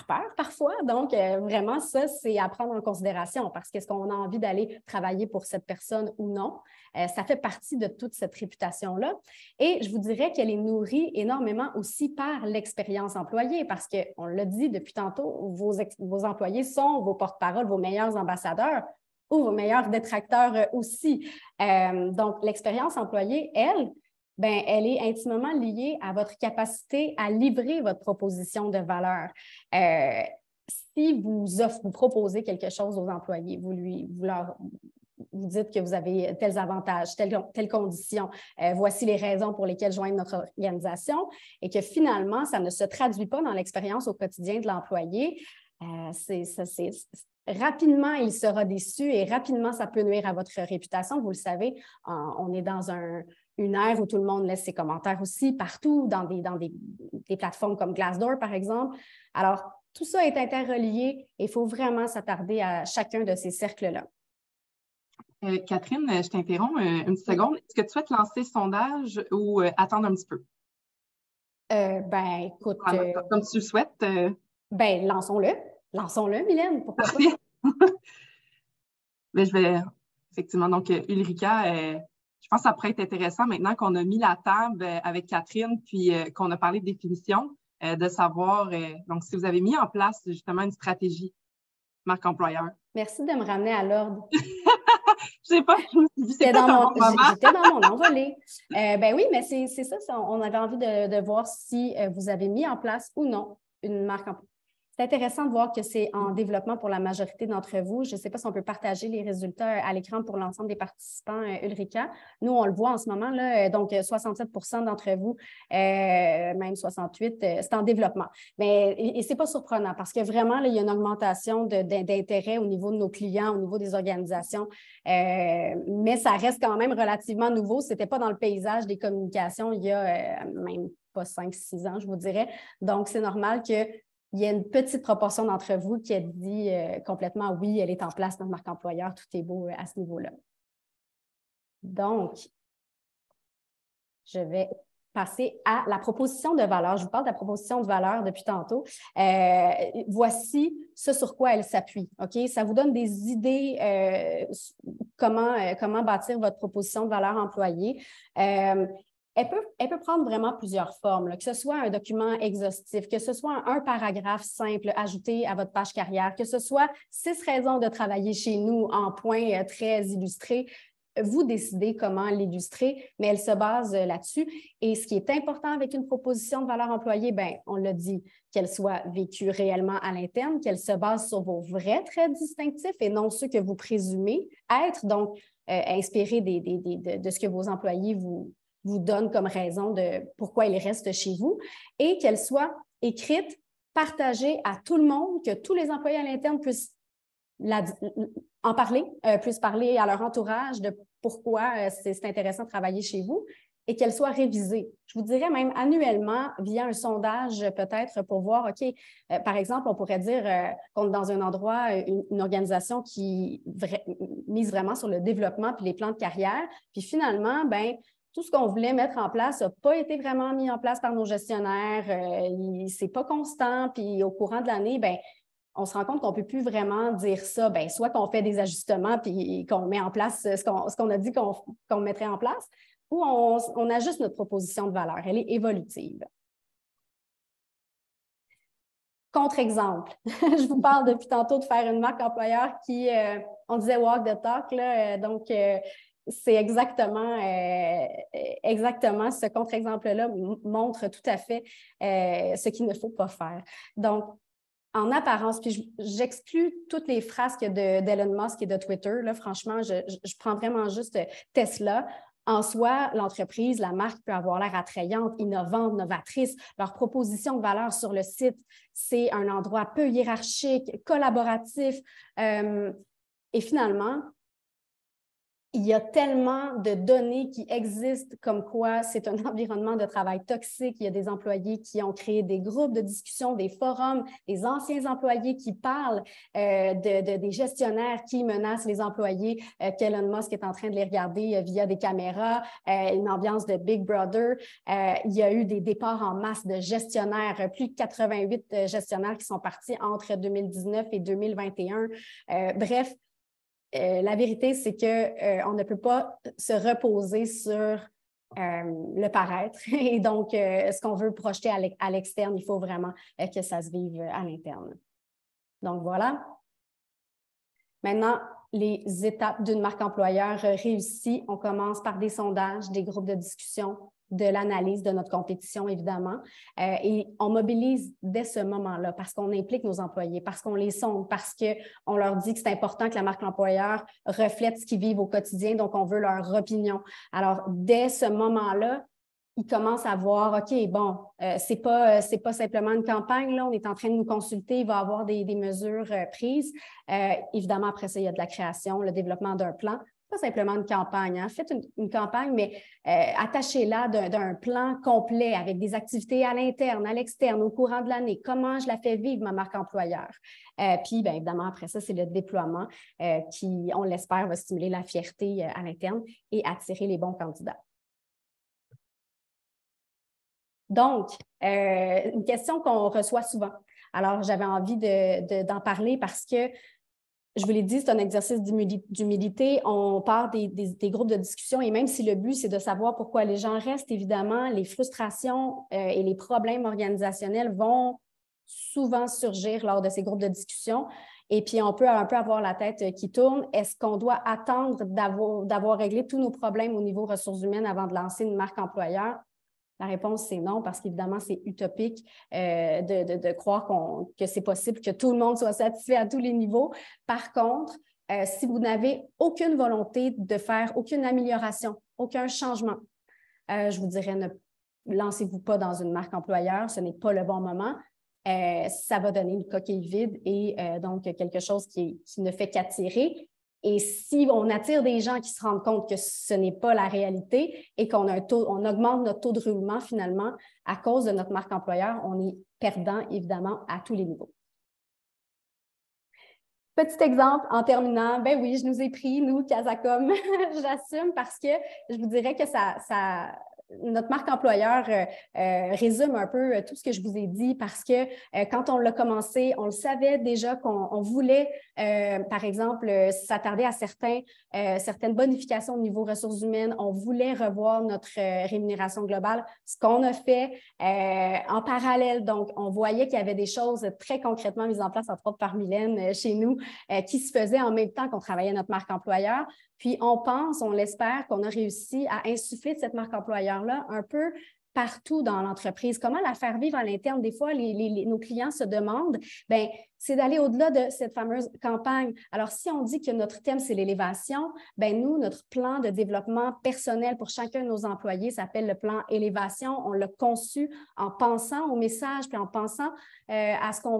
peur parfois. Donc, vraiment, ça, c'est à prendre en considération parce qu'est-ce qu'on a envie d'aller travailler pour cette personne ou non? Ça fait partie de toute cette réputation-là. Et je vous dirais qu'elle est nourrie énormément aussi par l'expérience employée parce qu'on l'a dit depuis tantôt, vos employés sont vos porte-parole, vos meilleurs ambassadeurs ou vos meilleurs détracteurs aussi. Donc, l'expérience employée, elle, bien, elle est intimement liée à votre capacité à livrer votre proposition de valeur. Si vous proposez quelque chose aux employés, vous dites que vous avez tels avantages, telles conditions, voici les raisons pour lesquelles joindre notre organisation et que finalement, ça ne se traduit pas dans l'expérience au quotidien de l'employé, rapidement, il sera déçu et rapidement, ça peut nuire à votre réputation. Vous le savez, on est dans une ère où tout le monde laisse ses commentaires aussi partout, dans des plateformes comme Glassdoor, par exemple. Alors, tout ça est interrelié et il faut vraiment s'attarder à chacun de ces cercles-là. Catherine, je t'interromps une petite seconde. Est-ce que tu souhaites lancer le sondage ou attendre un petit peu? Écoute. Comme tu le souhaites. Lançons-le. Lançons-le, Mylène. Pourquoi pas? Mais je vais. Effectivement. Donc, Ulrika, je pense que ça pourrait être intéressant maintenant qu'on a mis la table avec Catherine, puis qu'on a parlé de définition, de savoir, donc, si vous avez mis en place justement une stratégie marque employeur. Merci de me ramener à l'ordre. Je sais pas, j'étais dans mon envolée. Oui, mais c'est ça, on avait envie de voir si vous avez mis en place ou non une marque employeur. C'est intéressant de voir que c'est en développement pour la majorité d'entre vous. Je ne sais pas si on peut partager les résultats à l'écran pour l'ensemble des participants, Ulrika. Nous, on le voit en ce moment, là, donc 67 d'entre vous, même 68, c'est en développement. Et ce n'est pas surprenant parce que vraiment, là, il y a une augmentation d'intérêt au niveau de nos clients, au niveau des organisations, mais ça reste quand même relativement nouveau. Ce n'était pas dans le paysage des communications il y a même pas 5-6 ans, je vous dirais. Donc, c'est normal que il y a une petite proportion d'entre vous qui a dit complètement oui, elle est en place, notre marque employeur, tout est beau à ce niveau-là. Donc, je vais passer à la proposition de valeur. Je vous parle de la proposition de valeur depuis tantôt. Voici ce sur quoi elle s'appuie. OK? Ça vous donne des idées comment bâtir votre proposition de valeur employée. Elle peut prendre vraiment plusieurs formes, là, que ce soit un document exhaustif, que ce soit un paragraphe simple ajouté à votre page carrière, que ce soit 6 raisons de travailler chez nous en points très illustrés. Vous décidez comment l'illustrer, mais elle se base là-dessus. Et ce qui est important avec une proposition de valeur employée, on l'a dit, qu'elle soit vécue réellement à l'interne, qu'elle se base sur vos vrais traits distinctifs et non ceux que vous présumez être, donc inspirés de ce que vos employés vous donne comme raison de pourquoi ils restent chez vous, et qu'elle soit écrite, partagée à tout le monde, que tous les employés à l'interne puissent en parler, puissent parler à leur entourage de pourquoi c'est intéressant de travailler chez vous, et qu'elle soit révisée. Je vous dirais même annuellement via un sondage peut-être pour voir, OK, par exemple, on pourrait dire qu'on est dans un endroit, une organisation qui mise vraiment sur le développement puis les plans de carrière, puis finalement, tout ce qu'on voulait mettre en place n'a pas été vraiment mis en place par nos gestionnaire. C'est pas constant. Puis au courant de l'année, on se rend compte qu'on ne peut plus vraiment dire ça. Soit qu'on fait des ajustements puis qu'on met en place ce qu'on a dit qu'on mettrait en place, ou on ajuste notre proposition de valeur. Elle est évolutive. Contre-exemple, je vous parle depuis tantôt de faire une marque employeur qui, on disait walk the talk, là, donc c'est exactement ce contre-exemple-là montre tout à fait ce qu'il ne faut pas faire. Donc, en apparence, puis j'exclus toutes les frasques d'Elon Musk et de Twitter. Là, franchement, je prends vraiment juste Tesla. En soi, l'entreprise, la marque peut avoir l'air attrayante, innovante, novatrice. Leur proposition de valeur sur le site, c'est un endroit peu hiérarchique, collaboratif. Et finalement, il y a tellement de données qui existent comme quoi c'est un environnement de travail toxique. Il y a des employés qui ont créé des groupes de discussion, des forums, des anciens employés qui parlent des gestionnaires qui menacent les employés, qu'Elon Musk est en train de les regarder via des caméras, une ambiance de Big Brother. Il y a eu des départs en masse de gestionnaires, plus de 88 gestionnaires qui sont partis entre 2019 et 2021. Bref, la vérité, c'est qu'on ne peut pas se reposer sur le paraître. Et donc, ce qu'on veut projeter à l'externe, il faut vraiment que ça se vive à l'interne. Donc, voilà. Maintenant, les étapes d'une marque employeur réussie, on commence par des sondages, des groupes de discussion, de l'analyse de notre compétition, évidemment. Et on mobilise dès ce moment-là parce qu'on implique nos employés, parce qu'on les sonde, parce qu'on leur dit que c'est important que la marque employeur reflète ce qu'ils vivent au quotidien, donc on veut leur opinion. Alors, dès ce moment-là, ils commencent à voir, OK, bon, c'est pas simplement une campagne, là, on est en train de nous consulter, il va y avoir des mesures prises. Évidemment, après ça, il y a de la création, le développement d'un plan. pas simplement une campagne. Hein. Faites une campagne, mais attachez-la d'un plan complet avec des activités à l'interne, à l'externe, au courant de l'année. Comment je la fais vivre, ma marque employeur? Puis, bien évidemment, après ça, c'est le déploiement qui, on l'espère, va stimuler la fierté à l'interne et attirer les bons candidats. Donc, une question qu'on reçoit souvent. Alors, j'avais envie d'en parler parce que, je vous l'ai dit, c'est un exercice d'humilité. On part des groupes de discussion et même si le but, c'est de savoir pourquoi les gens restent, évidemment, les frustrations et les problèmes organisationnels vont souvent surgir lors de ces groupes de discussion. Et puis, on peut un peu avoir la tête qui tourne. Est-ce qu'on doit attendre d'avoir réglé tous nos problèmes au niveau ressources humaines avant de lancer une marque employeur? La réponse, c'est non, parce qu'évidemment, c'est utopique de croire que c'est possible que tout le monde soit satisfait à tous les niveaux. Par contre, si vous n'avez aucune volonté de faire aucune amélioration, aucun changement, je vous dirais, ne lancez-vous pas dans une marque employeur, ce n'est pas le bon moment. Ça va donner une coquille vide et donc quelque chose qui ne fait qu'attirer. Et si on attire des gens qui se rendent compte que ce n'est pas la réalité et qu'on augmente notre taux de roulement finalement à cause de notre marque employeur, on est perdant évidemment à tous les niveaux. Petit exemple en terminant, ben oui, je nous ai pris, nous, Casacom, j'assume parce que je vous dirais que notre marque employeur résume un peu tout ce que je vous ai dit parce que quand on l'a commencé, on le savait déjà qu'on voulait, par exemple, s'attarder à certaines bonifications au niveau ressources humaines. On voulait revoir notre rémunération globale, ce qu'on a fait en parallèle. Donc, on voyait qu'il y avait des choses très concrètement mises en place, entre autres par Mylène chez nous, qui se faisaient en même temps qu'on travaillait notre marque employeur. Puis, on l'espère, qu'on a réussi à insuffler cette marque employeur-là un peu partout dans l'entreprise. Comment la faire vivre à l'interne? Des fois, nos clients se demandent, bien, c'est d'aller au-delà de cette fameuse campagne. Alors, si on dit que notre thème, c'est l'élévation, bien, nous, notre plan de développement personnel pour chacun de nos employés s'appelle le plan élévation. On l'a conçu en pensant au message puis en pensant à ce qu'on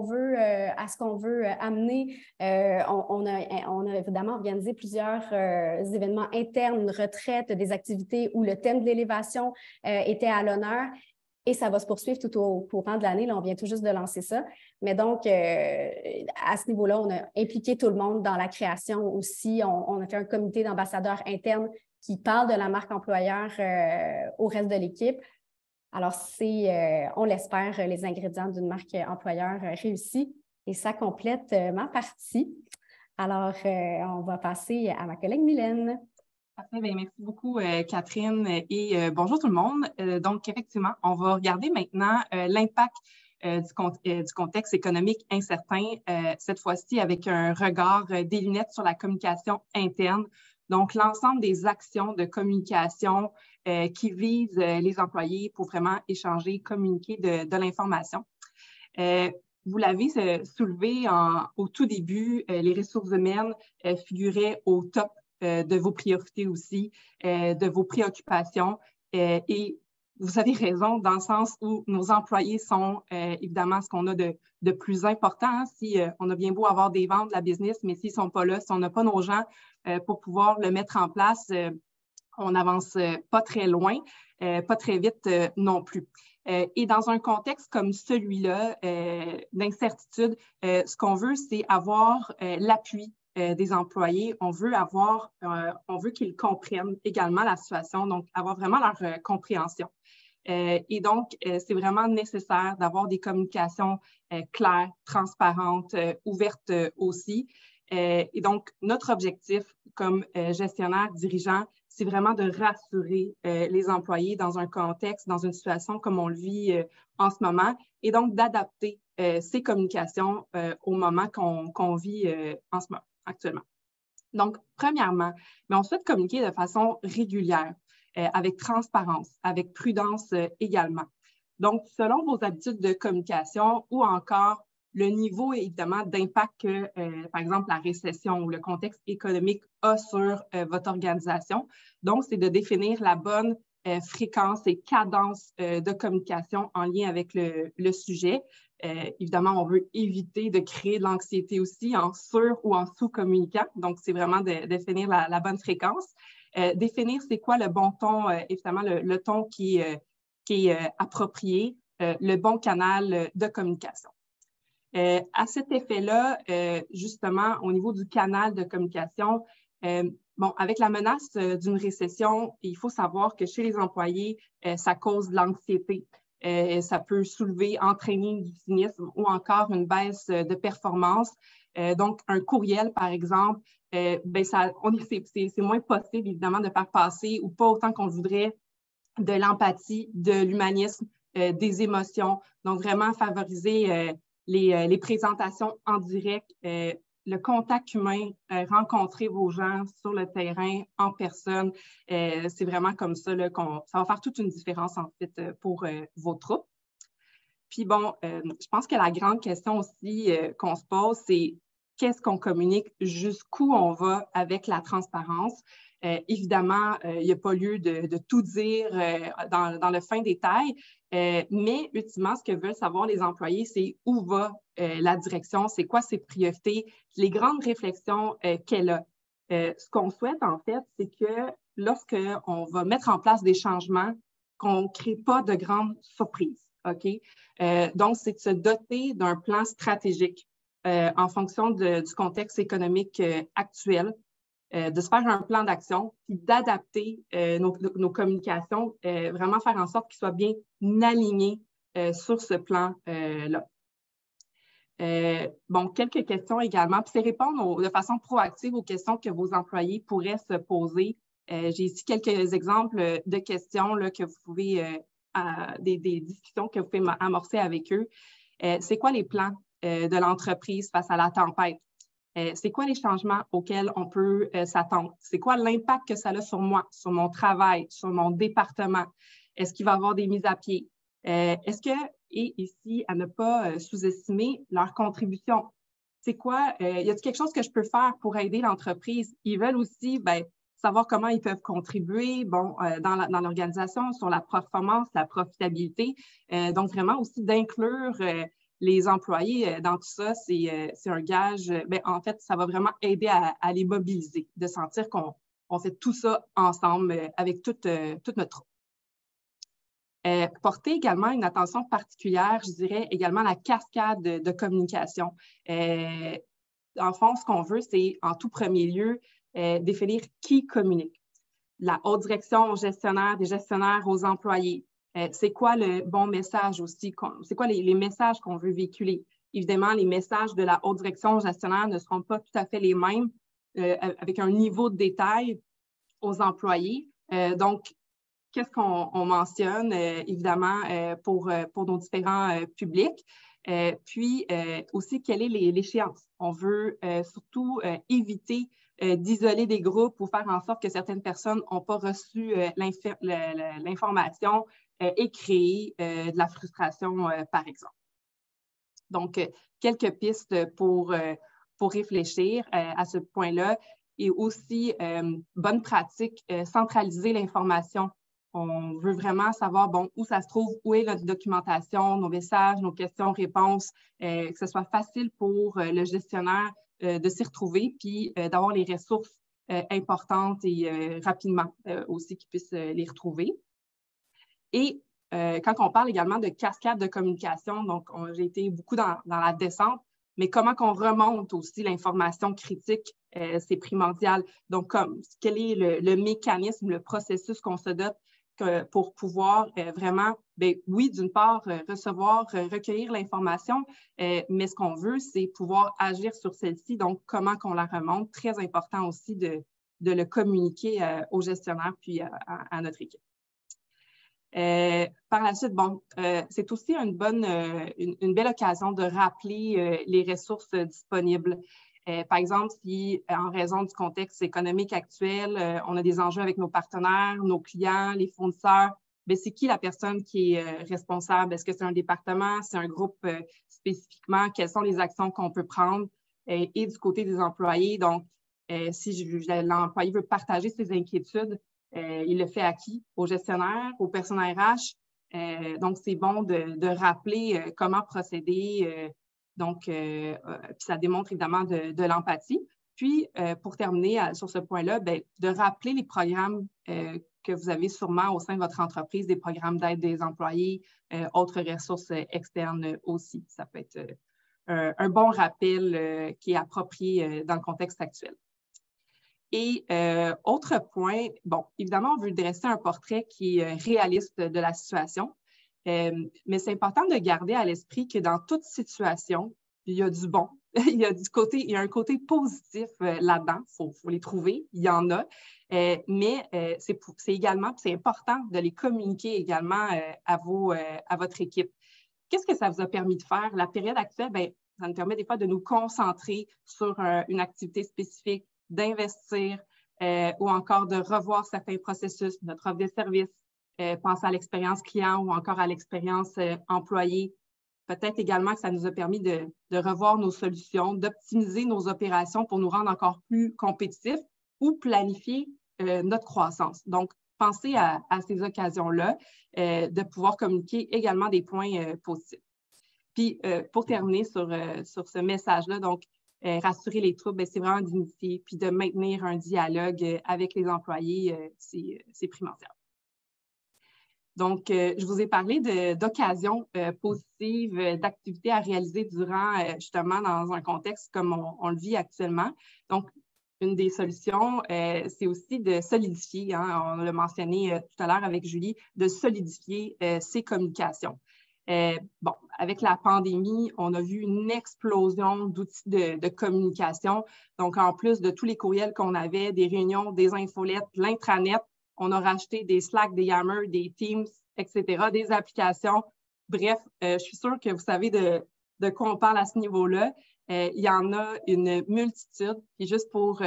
veut amener. On a évidemment organisé plusieurs événements internes, une retraite, des activités où le thème de l'élévation était à l'honneur. Et ça va se poursuivre tout au courant de l'année. Là, on vient tout juste de lancer ça. Mais donc, à ce niveau-là, on a impliqué tout le monde dans la création aussi. On a fait un comité d'ambassadeurs internes qui parle de la marque employeur au reste de l'équipe. Alors, on l'espère, les ingrédients d'une marque employeur réussie. Et ça complète ma partie. Alors, on va passer à ma collègue Mylène. Parfait, bien, merci beaucoup, Catherine, et bonjour tout le monde. Donc, effectivement, on va regarder maintenant l'impact du contexte économique incertain, cette fois-ci avec un regard des lunettes sur la communication interne. Donc, l'ensemble des actions de communication qui visent les employés pour vraiment échanger, communiquer de l'information. Vous l'avez soulevé au tout début, les ressources humaines figuraient au top de vos priorités aussi, de vos préoccupations. Et vous avez raison dans le sens où nos employés sont évidemment ce qu'on a de plus important. Hein, si on a bien beau avoir des ventes, de la business, mais s'ils ne sont pas là, si on n'a pas nos gens pour pouvoir le mettre en place, on n'avance pas très loin, pas très vite non plus. Et dans un contexte comme celui-là, d'incertitude, ce qu'on veut, c'est avoir l'appui des employés. On veut qu'ils comprennent également la situation, donc avoir vraiment leur compréhension. Et donc, c'est vraiment nécessaire d'avoir des communications claires, transparentes, ouvertes aussi. Et donc, notre objectif comme gestionnaire, dirigeant, c'est vraiment de rassurer les employés dans un contexte, dans une situation comme on le vit en ce moment, et donc d'adapter ces communications au moment qu'on vit en ce moment, actuellement. Donc, premièrement, on souhaite communiquer de façon régulière, avec transparence, avec prudence également. Donc, selon vos habitudes de communication ou encore le niveau, évidemment, d'impact que, par exemple, la récession ou le contexte économique a sur votre organisation. Donc, c'est de définir la bonne fréquence et cadence de communication en lien avec le sujet. Évidemment, on veut éviter de créer de l'anxiété aussi en sur- ou en sous-communicant. Donc, c'est vraiment de définir la bonne fréquence. Définir c'est quoi le bon ton, évidemment, le ton qui est approprié, le bon canal de communication. À cet effet-là, justement, au niveau du canal de communication, bon, avec la menace d'une récession, il faut savoir que chez les employés, ça cause de l'anxiété. Ça peut soulever, entraîner du cynisme ou encore une baisse de performance. Donc, un courriel, par exemple, c'est moins possible, évidemment, de faire passer ou pas autant qu'on voudrait de l'empathie, de l'humanisme, des émotions. Donc, vraiment favoriser les présentations en direct, le contact humain, rencontrer vos gens sur le terrain, en personne. C'est vraiment comme ça là, ça va faire toute une différence, en fait, pour vos troupes. Puis bon, je pense que la grande question aussi qu'on se pose, c'est qu'est-ce qu'on communique, jusqu'où on va avec la transparence. Évidemment, il n'y a pas lieu de tout dire dans le fin détail, mais ultimement, ce que veulent savoir les employés, c'est où va la direction, c'est quoi ses priorités, les grandes réflexions qu'elle a. Ce qu'on souhaite, en fait, c'est que lorsqu'on va mettre en place des changements, qu'on ne crée pas de grandes surprises. OK? Donc, c'est de se doter d'un plan stratégique en fonction du contexte économique actuel, de se faire un plan d'action, puis d'adapter nos communications, vraiment faire en sorte qu'ils soient bien alignés sur ce plan-là. Bon, quelques questions également, puis c'est répondre de façon proactive aux questions que vos employés pourraient se poser. J'ai ici quelques exemples de questions là, que vous pouvez, des discussions que vous pouvez amorcer avec eux. C'est quoi les plans de l'entreprise face à la tempête? C'est quoi les changements auxquels on peut s'attendre? C'est quoi l'impact que ça a sur moi, sur mon travail, sur mon département? Est-ce qu'il va y avoir des mises à pied? Est-ce que, et ici, à ne pas sous-estimer leur contribution? C'est quoi? Y a-t-il quelque chose que je peux faire pour aider l'entreprise? Ils veulent aussi savoir comment ils peuvent contribuer dans l'organisation, sur la performance, la profitabilité. Donc, vraiment aussi d'inclure les employés dans tout ça, c'est un gage. En fait, ça va vraiment aider à les mobiliser, de sentir qu'on fait tout ça ensemble avec toute notre troupe. Porter également une attention particulière, je dirais, également à la cascade de communication. En fond, ce qu'on veut, c'est en tout premier lieu définir qui communique. La haute direction aux gestionnaires, des gestionnaires aux employés. C'est quoi le bon message aussi? C'est quoi les messages qu'on veut véhiculer? Évidemment, les messages de la haute direction aux gestionnaires ne seront pas tout à fait les mêmes avec un niveau de détail aux employés. Donc, qu'est-ce qu'on mentionne, évidemment, pour nos différents publics? Puis aussi, quelle est l'échéance? On veut surtout éviter d'isoler des groupes ou faire en sorte que certaines personnes n'ont pas reçu l'information et créer de la frustration, par exemple. Donc, quelques pistes pour réfléchir à ce point-là. Et aussi, bonne pratique, centraliser l'information. On veut vraiment savoir où ça se trouve, où est notre documentation, nos messages, nos questions-réponses, que ce soit facile pour le gestionnaire de s'y retrouver, puis d'avoir les ressources importantes et rapidement aussi qu'ils puissent les retrouver. Et quand on parle également de cascade de communication, donc j'ai été beaucoup dans la descente, mais comment qu'on remonte aussi l'information critique, c'est primordial. Donc, quel est le mécanisme, le processus qu'on se dote pour pouvoir vraiment, oui, d'une part, recevoir, recueillir l'information, mais ce qu'on veut, c'est pouvoir agir sur celle-ci. Donc, comment qu'on la remonte, très important aussi de le communiquer aux gestionnaires puis à notre équipe. Par la suite, c'est aussi une belle occasion de rappeler les ressources disponibles. Par exemple, si en raison du contexte économique actuel, on a des enjeux avec nos partenaires, nos clients, les fournisseurs, c'est qui la personne qui est responsable? Est-ce que c'est un département, c'est un groupe spécifiquement? Quelles sont les actions qu'on peut prendre? Et du côté des employés, donc, si l'employé veut partager ses inquiétudes, il le fait à qui? Aux gestionnaires, aux personnes RH. Donc, c'est bon de rappeler comment procéder. Puis ça démontre évidemment de l'empathie. Puis, pour terminer sur ce point-là, de rappeler les programmes que vous avez sûrement au sein de votre entreprise, des programmes d'aide des employés, autres ressources externes aussi. Ça peut être un bon rappel qui est approprié dans le contexte actuel. Et autre point, bon, évidemment, on veut dresser un portrait qui est réaliste de la situation, mais c'est important de garder à l'esprit que dans toute situation, il y a du bon, il y a un côté positif là-dedans, il faut les trouver, il y en a, mais c'est également, c'est important de les communiquer également à votre équipe. Qu'est-ce que ça vous a permis de faire? La période actuelle, bien, ça nous permet des fois de nous concentrer sur une activité spécifique, d'investir ou encore de revoir certains processus, notre offre de service, penser à l'expérience client ou encore à l'expérience employé. Peut-être également que ça nous a permis de revoir nos solutions, d'optimiser nos opérations pour nous rendre encore plus compétitifs ou planifier notre croissance. Donc, pensez à ces occasions-là, de pouvoir communiquer également des points positifs. Puis, pour terminer sur ce message-là, donc, rassurer les troupes, c'est vraiment d'initier, puis de maintenir un dialogue avec les employés, c'est primordial. Donc, je vous ai parlé d'occasions positives, d'activités à réaliser durant, justement, dans un contexte comme on le vit actuellement. Donc, une des solutions, c'est aussi de solidifier, hein, on l'a mentionné tout à l'heure avec Julie, de solidifier ses communications. Bon, avec la pandémie, on a vu une explosion d'outils de communication. Donc, en plus de tous les courriels qu'on avait, des réunions, des infolettes, l'intranet, on a racheté des Slack, des Yammer, des Teams, etc., des applications. Bref, je suis sûre que vous savez de quoi on parle à ce niveau-là. Il y en a une multitude. Et juste pour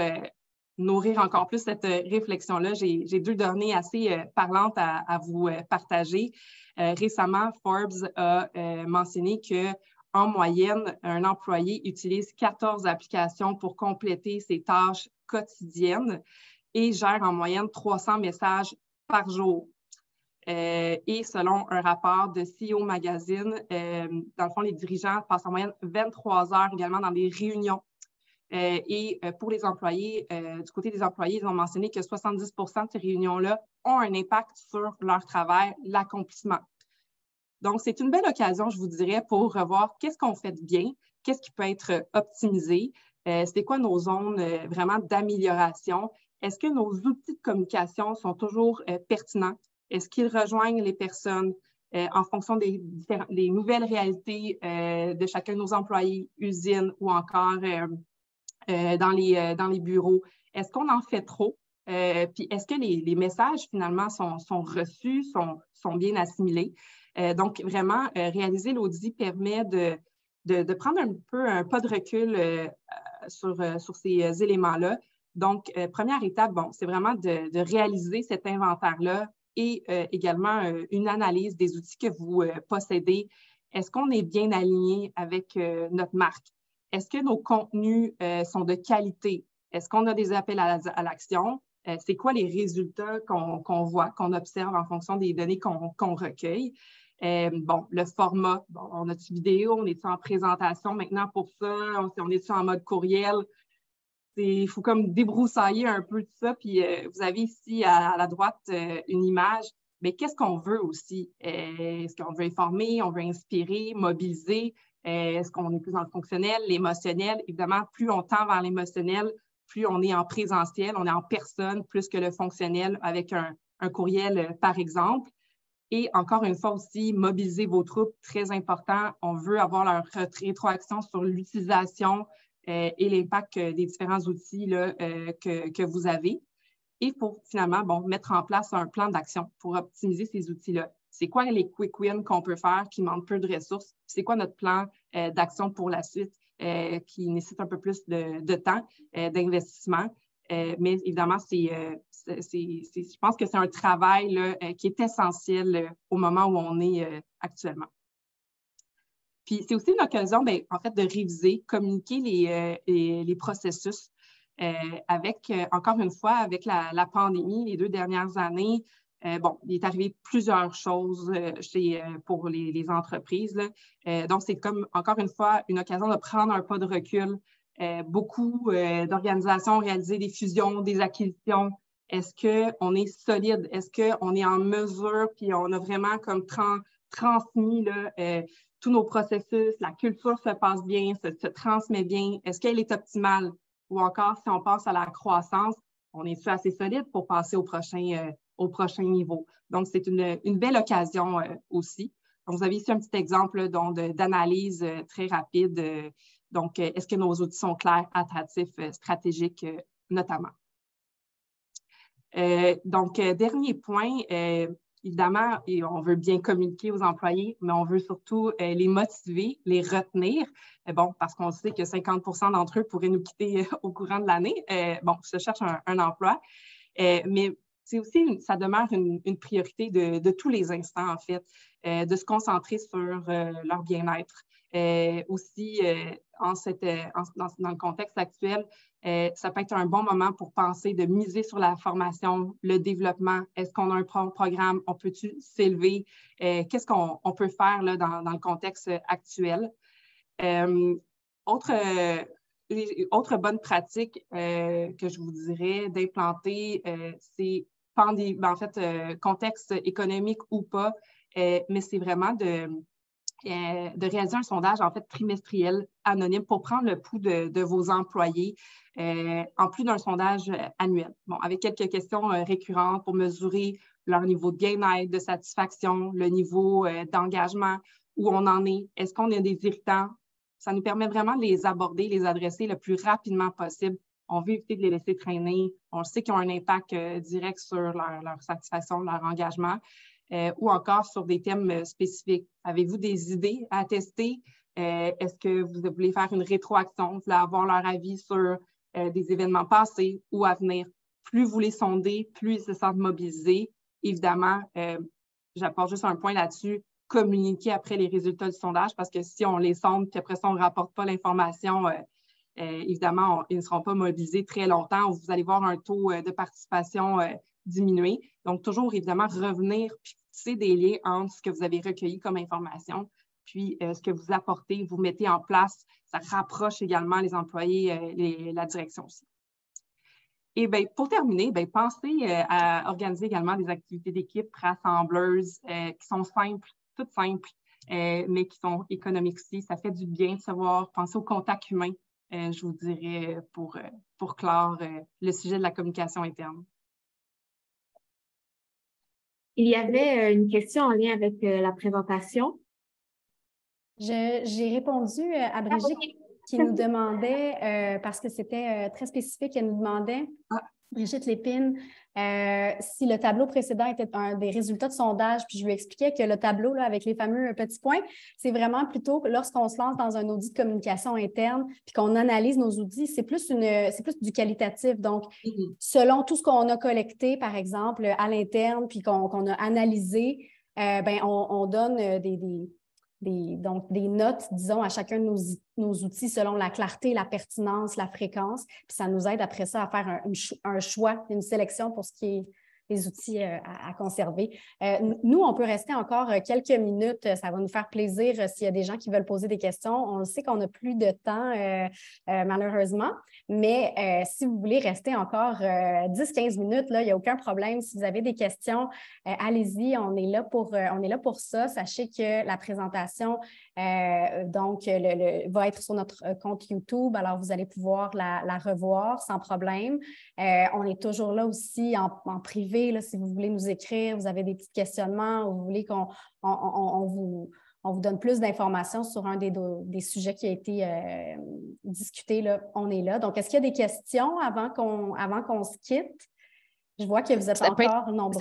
nourrir encore plus cette réflexion-là, j'ai 2 données assez parlantes à vous partager. Récemment, Forbes a mentionné qu'en moyenne, un employé utilise 14 applications pour compléter ses tâches quotidiennes et gère en moyenne 300 messages par jour. Et selon un rapport de CEO Magazine, dans le fond, les dirigeants passent en moyenne 23 heures également dans des réunions. Et pour les employés, du côté des employés, ils ont mentionné que 70 de ces réunions-là ont un impact sur leur travail, l'accomplissement. Donc, c'est une belle occasion, je vous dirais, pour revoir qu'est-ce qu'on fait de bien, qu'est-ce qui peut être optimisé, c'est quoi nos zones vraiment d'amélioration, est-ce que nos outils de communication sont toujours pertinents, est-ce qu'ils rejoignent les personnes en fonction des nouvelles réalités de chacun de nos employés, usines ou encore dans les bureaux. Est-ce qu'on en fait trop? Puis est-ce que les messages, finalement, sont reçus, sont bien assimilés? Donc, vraiment, réaliser l'audit permet de prendre un peu un pas de recul sur ces éléments-là. Donc, première étape, bon, c'est vraiment de réaliser cet inventaire-là et également une analyse des outils que vous possédez. Est-ce qu'on est bien aligné avec notre marque? Est-ce que nos contenus sont de qualité? Est-ce qu'on a des appels à l'action? C'est quoi les résultats qu'on voit, qu'on observe en fonction des données qu'on recueille? Bon, le format, bon, on a-tu vidéo? On est-tu en présentation maintenant pour ça? On est-tu en mode courriel? Il faut comme débroussailler un peu tout ça. Puis vous avez ici à la droite une image. Mais qu'est-ce qu'on veut aussi? Est-ce qu'on veut informer? On veut inspirer, mobiliser? Est-ce qu'on est plus dans le fonctionnel, l'émotionnel? Évidemment, plus on tend vers l'émotionnel, plus on est en présentiel, on est en personne, plus que le fonctionnel avec un courriel, par exemple. Et encore une fois aussi, mobiliser vos troupes, très important. On veut avoir leur rétroaction sur l'utilisation et l'impact des différents outils là, que vous avez. Et pour finalement, bon, mettre en place un plan d'action pour optimiser ces outils-là. C'est quoi les quick wins qu'on peut faire qui demandent peu de ressources? C'est quoi notre plan d'action pour la suite qui nécessite un peu plus de temps, d'investissement? Mais évidemment, je pense que c'est un travail là, qui est essentiel au moment où on est actuellement. Puis c'est aussi une occasion, bien, en fait, de réviser, communiquer les processus. Encore une fois, avec la pandémie, les 2 dernières années, il est arrivé plusieurs choses pour les entreprises, là. Donc, c'est comme, encore une fois, une occasion de prendre un pas de recul. Beaucoup d'organisations ont réalisé des fusions, des acquisitions. Est-ce qu'on est solide? Est-ce qu'on est en mesure? Puis on a vraiment comme transmis là, tous nos processus, la culture se passe bien, se transmet bien. Est-ce qu'elle est optimale? Ou encore, si on passe à la croissance, on est-tu assez solide pour passer au prochain niveau? Donc, c'est une belle occasion aussi. Donc, vous avez ici un petit exemple d'analyse très rapide. Donc, est-ce que nos outils sont clairs, attractifs, stratégiques, notamment? Dernier point, évidemment, on veut bien communiquer aux employés, mais on veut surtout les motiver, les retenir. Parce qu'on sait que 50% d'entre eux pourraient nous quitter au courant de l'année. Se cherche un emploi. Mais c'est aussi, ça demeure une priorité de tous les instants, en fait, de se concentrer sur leur bien-être. Aussi, dans le contexte actuel, ça peut être un bon moment pour penser de miser sur la formation, le développement. Est-ce qu'on a un programme? On peut-tu s'élever? Qu'est-ce qu'on peut faire là, dans le contexte actuel? Autre bonne pratique que je vous dirais d'implanter, c'est contexte économique ou pas, mais c'est vraiment de réaliser un sondage en fait trimestriel anonyme pour prendre le pouls de vos employés, en plus d'un sondage annuel. Avec quelques questions récurrentes pour mesurer leur niveau de bien-être, de satisfaction, le niveau d'engagement, où on en est, est-ce qu'on a des irritants? Ça nous permet vraiment de les aborder, les adresser le plus rapidement possible. On veut éviter de les laisser traîner. On sait qu'ils ont un impact direct sur leur satisfaction, leur engagement. Ou encore sur des thèmes spécifiques. Avez-vous des idées à tester? Est-ce que vous voulez faire une rétroaction? Vous voulez avoir leur avis sur des événements passés ou à venir? Plus vous les sondez, plus ils se sentent mobilisés. Évidemment, j'apporte juste un point là-dessus, communiquer après les résultats du sondage, parce que si on les sonde, puis après ça, on ne rapporte pas l'information, évidemment, ils ne seront pas mobilisés très longtemps. Vous allez voir un taux de participation diminuer. Donc, toujours, évidemment, revenir puis tisser des liens entre ce que vous avez recueilli comme information puis ce que vous apportez, vous mettez en place. Ça rapproche également les employés, la direction aussi. Et bien, pour terminer, pensez à organiser également des activités d'équipe rassembleuses qui sont simples, toutes simples, mais qui sont économiques aussi. Ça fait du bien de savoir penser au contact humain, je vous dirais, pour clore le sujet de la communication interne. Il y avait une question en lien avec la présentation. J'ai répondu à Brigitte qui nous demandait, parce que c'était très spécifique, elle nous demandait, Brigitte Lépine, si le tableau précédent était un des résultats de sondage, puis je lui expliquais que le tableau là, avec les fameux petits points, c'est vraiment plutôt lorsqu'on se lance dans un audit de communication interne, puis qu'on analyse nos outils, c'est plus du qualitatif. Donc, selon tout ce qu'on a collecté, par exemple, à l'interne, puis qu'on a analysé, on donne des notes, disons, à chacun de nos outils selon la clarté, la pertinence, la fréquence. Puis ça nous aide après ça à faire un choix, une sélection pour ce qui est des outils à conserver. Nous, on peut rester encore quelques minutes. Ça va nous faire plaisir s'il y a des gens qui veulent poser des questions. On sait qu'on n'a plus de temps, malheureusement, mais si vous voulez rester encore 10-15 minutes, là, il n'y a aucun problème. Si vous avez des questions, allez-y, on est là pour ça. Sachez que la présentation va être sur notre compte YouTube, alors vous allez pouvoir la revoir sans problème. On est toujours là aussi en privé. Là, si vous voulez nous écrire, vous avez des petits questionnements ou vous voulez qu'on vous donne plus d'informations sur un des sujets qui a été discuté, là, on est là. Donc, est-ce qu'il y a des questions avant qu'on se quitte? Je vois que vous êtes encore nombreux.